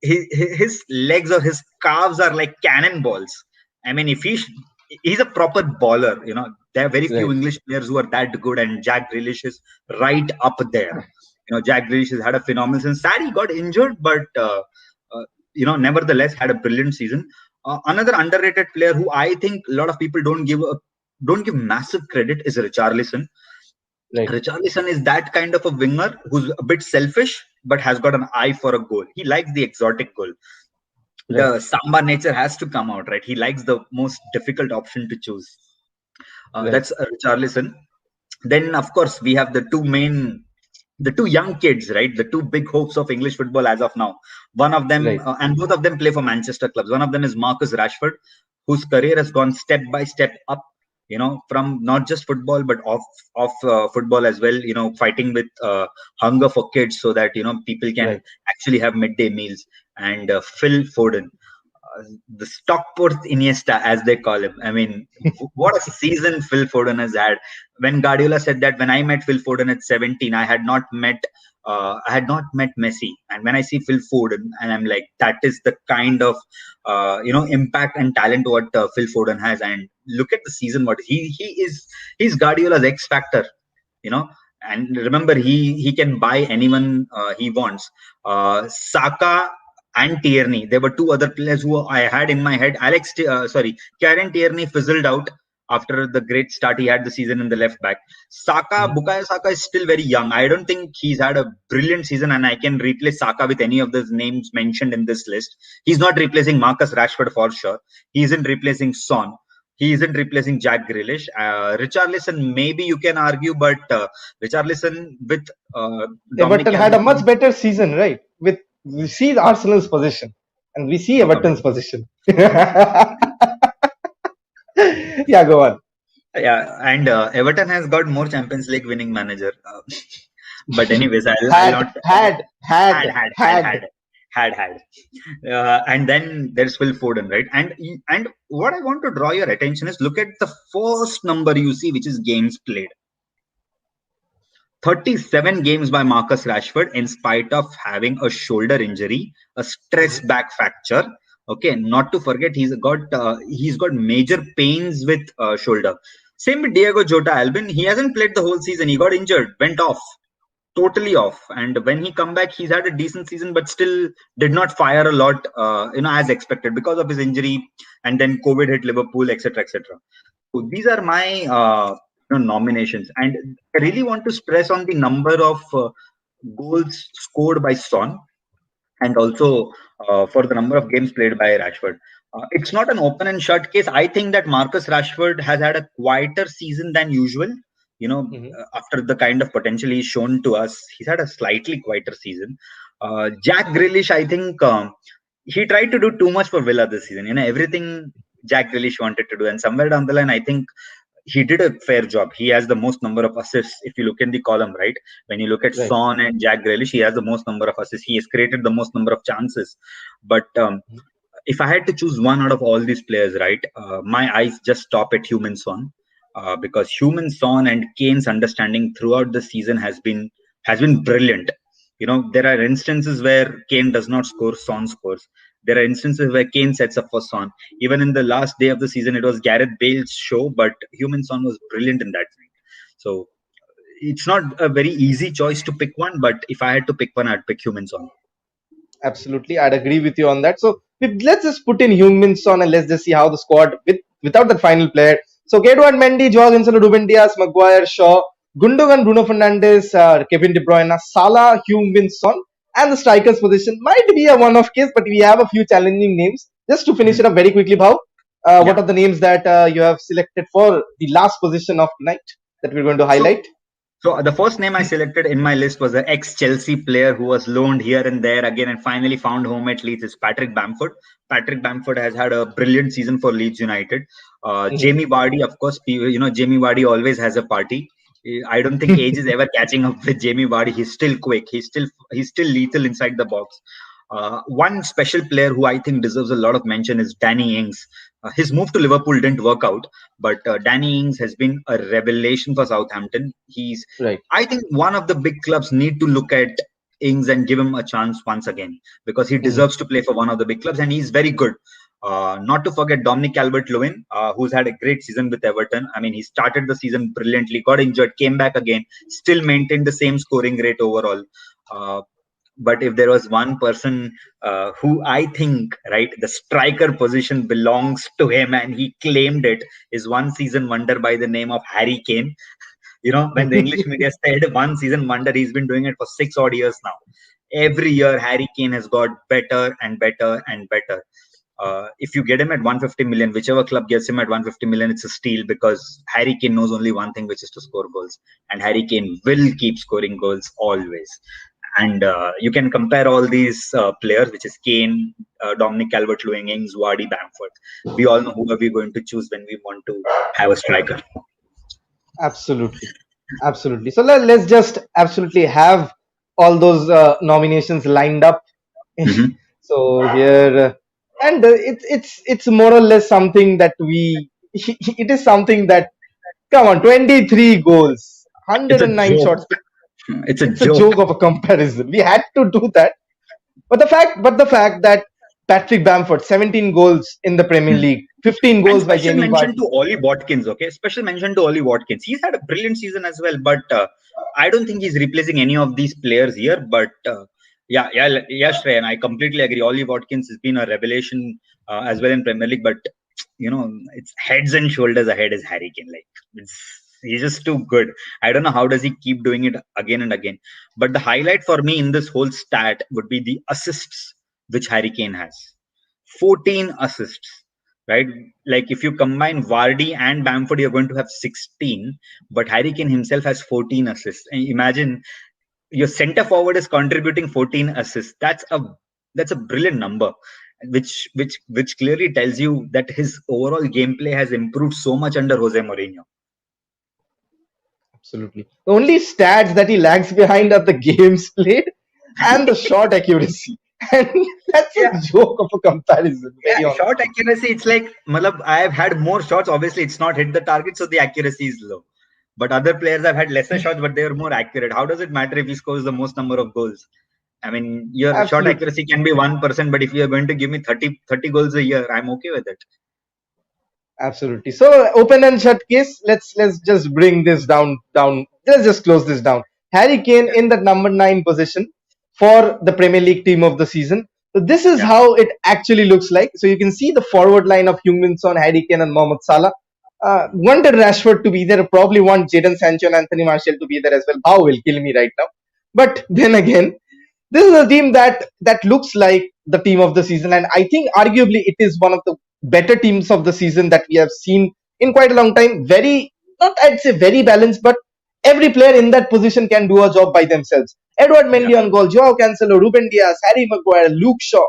His legs or his calves are like cannonballs. I mean, if he's a proper baller, there are very few Right. English players who are that good, and Jack Grealish is right up there. Jack Grealish has had a phenomenal season. Sad he got injured, but nevertheless had a brilliant season. Another underrated player who I think a lot of people don't give massive credit is Richarlison. Right. Richarlison is that kind of a winger who's a bit selfish but has got an eye for a goal. He likes the exotic goal. Right. The Samba nature has to come out, right? He likes the most difficult option to choose. Right. That's Richarlison. Then, of course, we have the two young kids, right? The two big hopes of English football as of now. One of them, Right. and both of them play for Manchester clubs. One of them is Marcus Rashford, whose career has gone step by step up. From not just football but off football as well. Fighting with hunger for kids so that people can Right. actually have midday meals. And Phil Foden, the Stockport Iniesta, as they call him. I mean, what a season Phil Foden has had. When Guardiola said that when I met Phil Foden at 17, I had not met Messi. And when I see Phil Foden, and I'm like, that is the kind of impact and talent what Phil Foden has. And look at the season what he's Guardiola's X factor. You know, and remember he can buy anyone he wants. Saka and Tierney. There were two other players who I had in my head. Kieran Tierney fizzled out after the great start he had the season in the left back. Mhm. Bukayo Saka is still very young. I don't think he's had a brilliant season, and I can replace Saka with any of the names mentioned in this list. He's not replacing Marcus Rashford for sure. He isn't replacing Son. He isn't replacing Jack Grealish. Richarlison, maybe you can argue, but Richarlison with Dominic Everton had a much Calvert-Lewin. better season, right? With we see Arsenal's position and we see Everton's position. Yeah, go on. Yeah, and Everton has got more Champions League winning manager. But anyways, I'll Had not had had had had had had. had had had. And then there's Phil Foden, right? And what I want to draw your attention is look at the first number you see, which is games played. 37 games by Marcus Rashford in spite of having a shoulder injury, a stress Mhm. back fracture. Okay, not to forget he's got major pains with shoulder. Same with Diego Jota Albin. He hasn't played the whole season. He got injured, went off, totally off. And when he come back, he's had a decent season, but still did not fire a lot, as expected because of his injury. And then COVID hit Liverpool, etc., etc. So these are my nominations, and I really want to stress on the number of goals scored by Son, and also for the number of games played by Rashford. It's not an open and shut case. I think that Marcus Rashford has had a quieter season than usual. Mhm. After the kind of potential he's shown to us, he's had a slightly quieter season. Jack Grealish, I think he tried to do too much for Villa this season. Everything Jack Grealish wanted to do, and somewhere down the line, I think he did a fair job. He has the most number of assists. If you look in the column, right, when you look at Right. Son and Jack Grealish, he has the most number of assists. He has created the most number of chances. But if I had to choose one out of all these players, right, my eyes just stop at Human Son, because Human Son and Kane's understanding throughout the season has been brilliant. There are instances where Kane does not score, Son scores. There are instances where Kane sets up for Son. Even in the last day of the season, it was Gareth Bale's show, but Human Son was brilliant in that night. So it's not a very easy choice to pick one, but if I had to pick one, I'd pick Human Son. Absolutely, I'd agree with you on that. So let's just put in humans on and let's just see how the squad without that final player. So Edouard Mendy, Joao Cancelo, Ruben Dias, Maguire, Shaw, Gundogan, Bruno Fernandes, Kevin De Bruyne, Salah, Son, and the strikers position might be a one-off case, but we have a few challenging names. Just to finish Mhm. it up very quickly, Bhav, what Yeah. are the names that you have selected for the last position of tonight that we're going to So highlight? So the first name I selected in my list was an ex-Chelsea player who was loaned here and there again and finally found home at Leeds. Is Patrick Bamford. Patrick Bamford has had a brilliant season for Leeds United. Mhm. Jamie Vardy, of course, Jamie Vardy always has a party. I don't think age is ever catching up with Jamie Vardy. He's still quick. He's still lethal inside the box. One special player who I think deserves a lot of mention is Danny Ings. His move to Liverpool didn't work out, but Danny Ings has been a revelation for Southampton. Right. I think one of the big clubs need to look at Ings and give him a chance once again, because he Mhm. deserves to play for one of the big clubs and he's very good. Not to forget Dominic Calvert-Lewin, who's had a great season with Everton. I mean, he started the season brilliantly, got injured, came back again, still maintained the same scoring rate overall. Uh, but if there was one person who I think, right, the striker position belongs to him and he claimed it, is one season wonder by the name of Harry Kane. When the English media said one season wonder, he's been doing it for 6 odd years now. Every year, Harry Kane has got better and better and better. If you get him at 150 million, whichever club gets him at 150 million, it's a steal, because Harry Kane knows only one thing, which is to score goals. And Harry Kane will keep scoring goals always. And you can compare all these players, which is Kane, Dominic Calvert-Lewin, Ings, Vardy, Bamford. We all know who are we going to choose when we want to have a striker. Absolutely. Absolutely. So let's just absolutely have all those nominations lined up. Mhm. So here, and it's more or less something that we. It is something that, come on, 23 goals, It's a 109 joke. shots. It's a It's a joke. joke of a comparison. We had to do that. But the fact that Patrick Bamford, 17 goals in the Premier Hmm. League, 15 And goals by special Jamie mention Vardy. to Ollie Watkins, okay? Special mention to Ollie Watkins. He's had a brilliant season as well, but I don't think he's replacing any of these players here. But yeah, Shreya, and I completely agree. Ollie Watkins has been a revelation as well in Premier League, but it's heads and shoulders ahead is Harry Kane. Like, he's just too good. I don't know how does he keep doing it again and again. But the highlight for me in this whole stat would be the assists which Harry Kane has. 14 assists. right? Like if you combine Vardy and Bamford, you're going to have 16, but Harry Kane himself has 14 assists. And imagine your center forward is contributing 14 assists. That's a brilliant number, which clearly tells you that his overall gameplay has improved so much under Jose Mourinho. Absolutely. The only stats that he lags behind are the games played and the shot accuracy. And that's a Yeah, joke of a comparison, yeah, very short honestly. accuracy. It's like, malab, I have had more shots. Obviously, it's not hit the target, so the accuracy is low. But other players have had lesser shots, but they are more accurate. How does it matter if he scores the most number of goals? I mean, your shot Absolutely. accuracy can be 1%, but if you are going to give me 30 goals a year, I'm okay with it. Absolutely. So open and shut case. Let's just bring this down. Let's just close this down. Harry Kane Yeah, in the number 9 position for the Premier League team of the season. So this is yeah, how it actually looks like. So you can see the forward line of Heung-min Son, Harry Kane, and Mohamed Salah. Wanted Rashford to be there. Probably want Jadon Sancho and Anthony Martial to be there as well. How will kill me right now. But then again, this is a team that looks like the team of the season, and I think arguably it is one of the better teams of the season that we have seen in quite a long time. Very, not I'd say very balanced, but every player in that position can do a job by themselves. Edward yeah. Mendy on goal, Joao Cancelo, Ruben Diaz, Harry Maguire, Luke Shaw,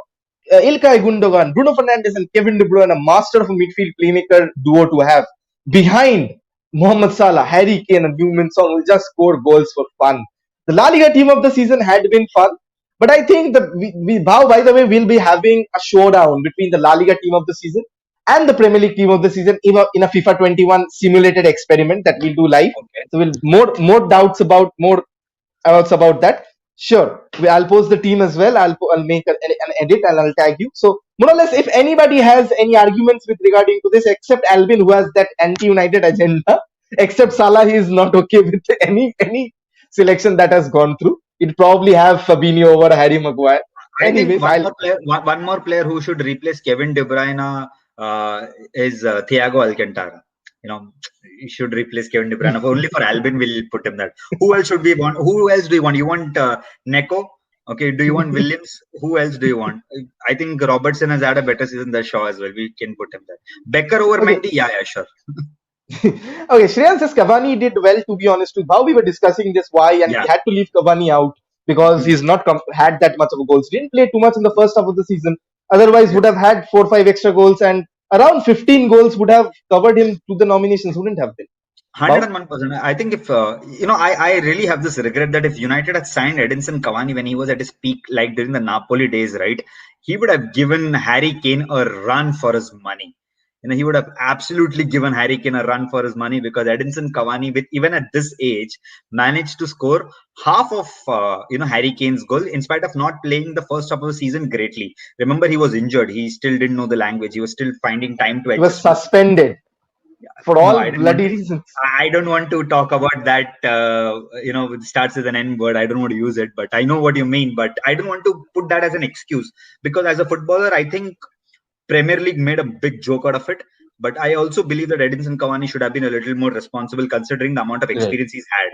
Ilkay Gundogan, Bruno Fernandes, and Kevin De Bruyne, a master of a midfield playmaker duo to have behind Mohamed Salah, Harry Kane, and Heung-min Son will just score goals for fun. The La Liga team of the season had been fun, but I think that by the way, we'll be having a showdown between the La Liga team of the season and the Premier League team of the season in a FIFA 21 simulated experiment that we'll do live. Okay. So we'll more doubts about that. Sure, I'll post the team as well. I'll make an edit and I'll tag you. So more or less, if anybody has any arguments with regarding to this, except Alvin who has that anti-United agenda, except Salah, he is not okay with any selection that has gone through. He'd probably have Fabinho over Harry Maguire. I think Anyways, I'll one more player who should replace Kevin De Bruyne is Thiago Alcantara. You know, he should replace Kevin De Bruyne. Only for Albin will put him that. Who else should we want? Who else do you want? You want Neko? Okay. Do you want Williams? Who else do you want? I think Robertson has had a better season than Shaw as well. We can put him there. Becker over okay. Mendy? Yeah, sure. Okay, Shreyan says Cavani did well, to be honest. To how we were discussing this, why, and Yeah. we had to leave Cavani out because he's not had that much of a goals. Didn't play too much in the first half of the season. Otherwise, would Yes. have had 4 or 5 extra goals and around 15 goals would have covered him to the nominations. Wouldn't have been. Wow. 101%. I think if I really have this regret that if United had signed Edinson Cavani when he was at his peak, like during the Napoli days, right, he would have given Harry Kane a run for his money. He would have absolutely given Harry Kane a run for his money because Edinson Cavani, with even at this age, managed to score half of Harry Kane's goal in spite of not playing the first half of the season greatly. Remember, he was injured. He still didn't know the language. He was still finding time to He was adjust to the suspended for no, all I didn't want. bloody reasons. I don't want to talk about that. It starts with an N word. I don't want to use it, but I know what you mean. But I don't want to put that as an excuse because as a footballer, I think Premier League made a big joke out of it. But I also believe that Edinson Cavani should have been a little more responsible considering the amount of Right. experience he's had.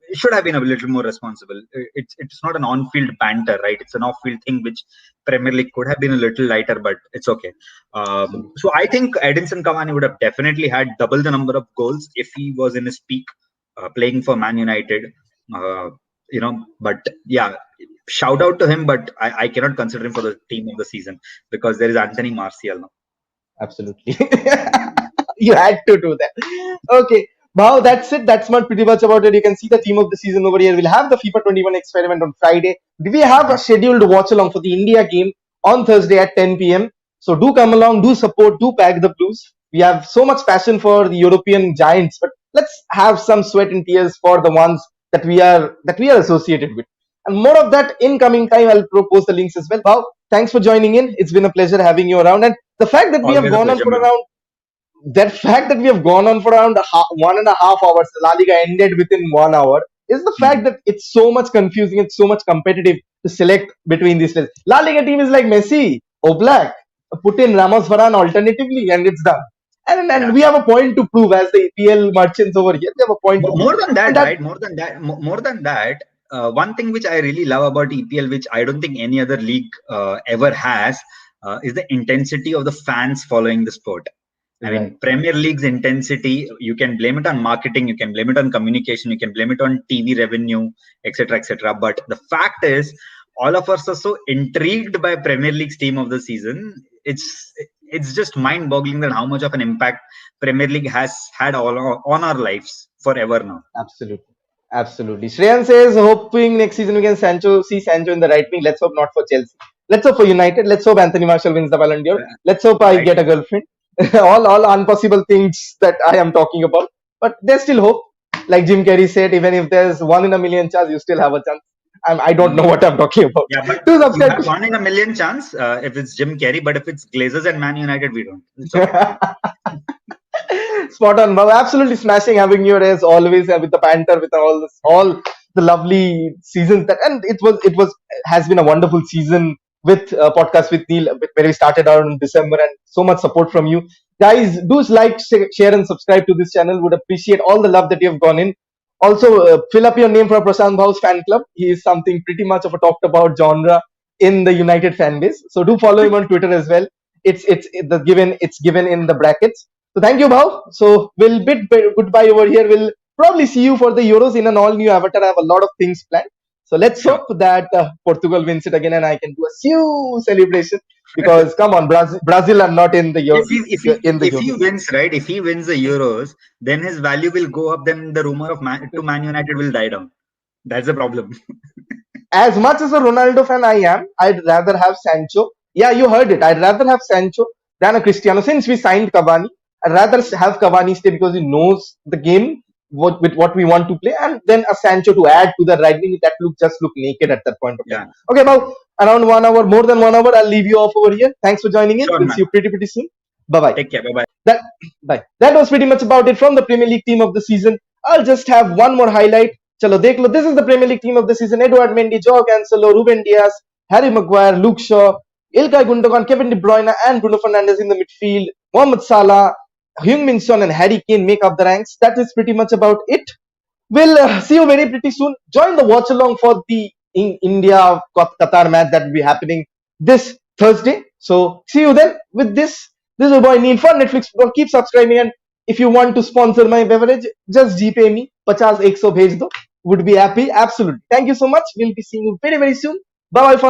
It should have been a little more responsible. It's not an on-field banter, right? It's an off-field thing which Premier League could have been a little lighter, but it's okay. Absolutely. So I think Edinson Cavani would have definitely had double the number of goals if he was in his peak playing for Man United. But yeah, shout out to him, but I cannot consider him for the team of the season because there is Anthony Martial now. Absolutely. You had to do that. Okay. Wow, that's it. That's not pretty much about it. You can see the team of the season over here. We'll have the FIFA 21 experiment on Friday. We have a scheduled watch along for the India game on Thursday at 10 p.m. So do come along, do support, do pack the blues. We have so much passion for the European giants, but let's have some sweat and tears for the ones that we are associated with. And more of that in coming time. I'll propose the links as well. Wow, thanks for joining in. It's been a pleasure having you around. And the fact that we have Always a gone on pleasure, for man. around that fact that we have gone on for around 1.5 hours, the La Liga ended within 1 hour, is the fact that it's so much confusing, it's so much competitive to select between these players. La Liga team is like Messi, Oblak, put in Ramos Varane alternatively, and it's done. And Yeah. we have a point to prove as the EPL merchants over here. We have a point to prove. More than And that, that right? More than that. One thing which I really love about EPL, which I don't think any other league ever has, is the intensity of the fans following the sport. I Right. mean, Premier League's intensity, you can blame it on marketing, you can blame it on communication, you can blame it on TV revenue, etc., etc. But the fact is, all of us are so intrigued by Premier League's team of the season. It's just mind-boggling that how much of an impact Premier League has had on our lives forever now. Absolutely. Absolutely. Shreyan says, hoping next season we can see Sancho in the right wing. Let's hope not for Chelsea. Let's hope for United. Let's hope Anthony Marshall wins the Ballon d'Or. Let's hope I Right. get a girlfriend. all impossible things that I am talking about. But there's still hope. Like Jim Carrey said, even if there's 1 in a million chance, you still have a chance. I don't know what I'm talking about. Yeah, but Do you subscribe have 1 in a million chance if it's Jim Carrey, but if it's Glazers and Man United, we don't. It's okay. Spot on, Bob. Absolutely smashing having you as always, with the banter, with all the lovely seasons that, and it was has been a wonderful season with podcast with Neil, where we started out in December, and so much support from you guys. Do like, share, and subscribe to this channel. Would appreciate all the love that you have gone in. Also, fill up your name for Prashant Bhau's fan club. He is something pretty much of a talked about genre in the United fan base. So do follow him on Twitter as well. It's given in the brackets. So thank you, Bhav. So we'll bid goodbye over here. We'll probably see you for the Euros in an all new avatar. I have a lot of things planned. So let's Sure. hope that Portugal wins it again, and I can do a huge celebration. Because come on, Brazil are not in the If he Euros. wins, right? If he wins the Euros, then his value will go up. Then the rumor of Man United will die down. That's the problem. As much as a Ronaldo fan I am, I'd rather have Sancho. Yeah, you heard it. I'd rather have Sancho than a Cristiano. Since we signed Cavani, I'd rather have Cavani stay because he knows the game with what we want to play, and then a Sancho to add to the right wing that just look naked at that point of time. Yeah. Okay, about around 1 hour, more than 1 hour, I'll leave you off over here. Thanks for joining in. Sure, We'll man. see you pretty soon. Bye bye. Take care. Bye bye. That that was pretty much about it from the Premier League team of the season. I'll just have one more highlight. Chalo, dekh lo. This is the Premier League team of the season. Edouard Mendy, Joao Cancelo, Ruben Diaz, Harry Maguire, Luke Shaw, Ilkay Gundogan, Kevin De Bruyne, and Bruno Fernandes in the midfield. Mohamed Salah, Heung-min Son, and Harry Kane make up the ranks. That is pretty much about it. We'll see you very pretty soon. Join the watch along for the India Qatar match that will be happening this Thursday. So see you then. With this is your boy Neil for Netflix Football. Keep subscribing, and if you want to sponsor my beverage, just GPay me 50 100 bhej do. Would be happy. Absolutely. Thank you so much. We'll be seeing you very soon. Bye bye for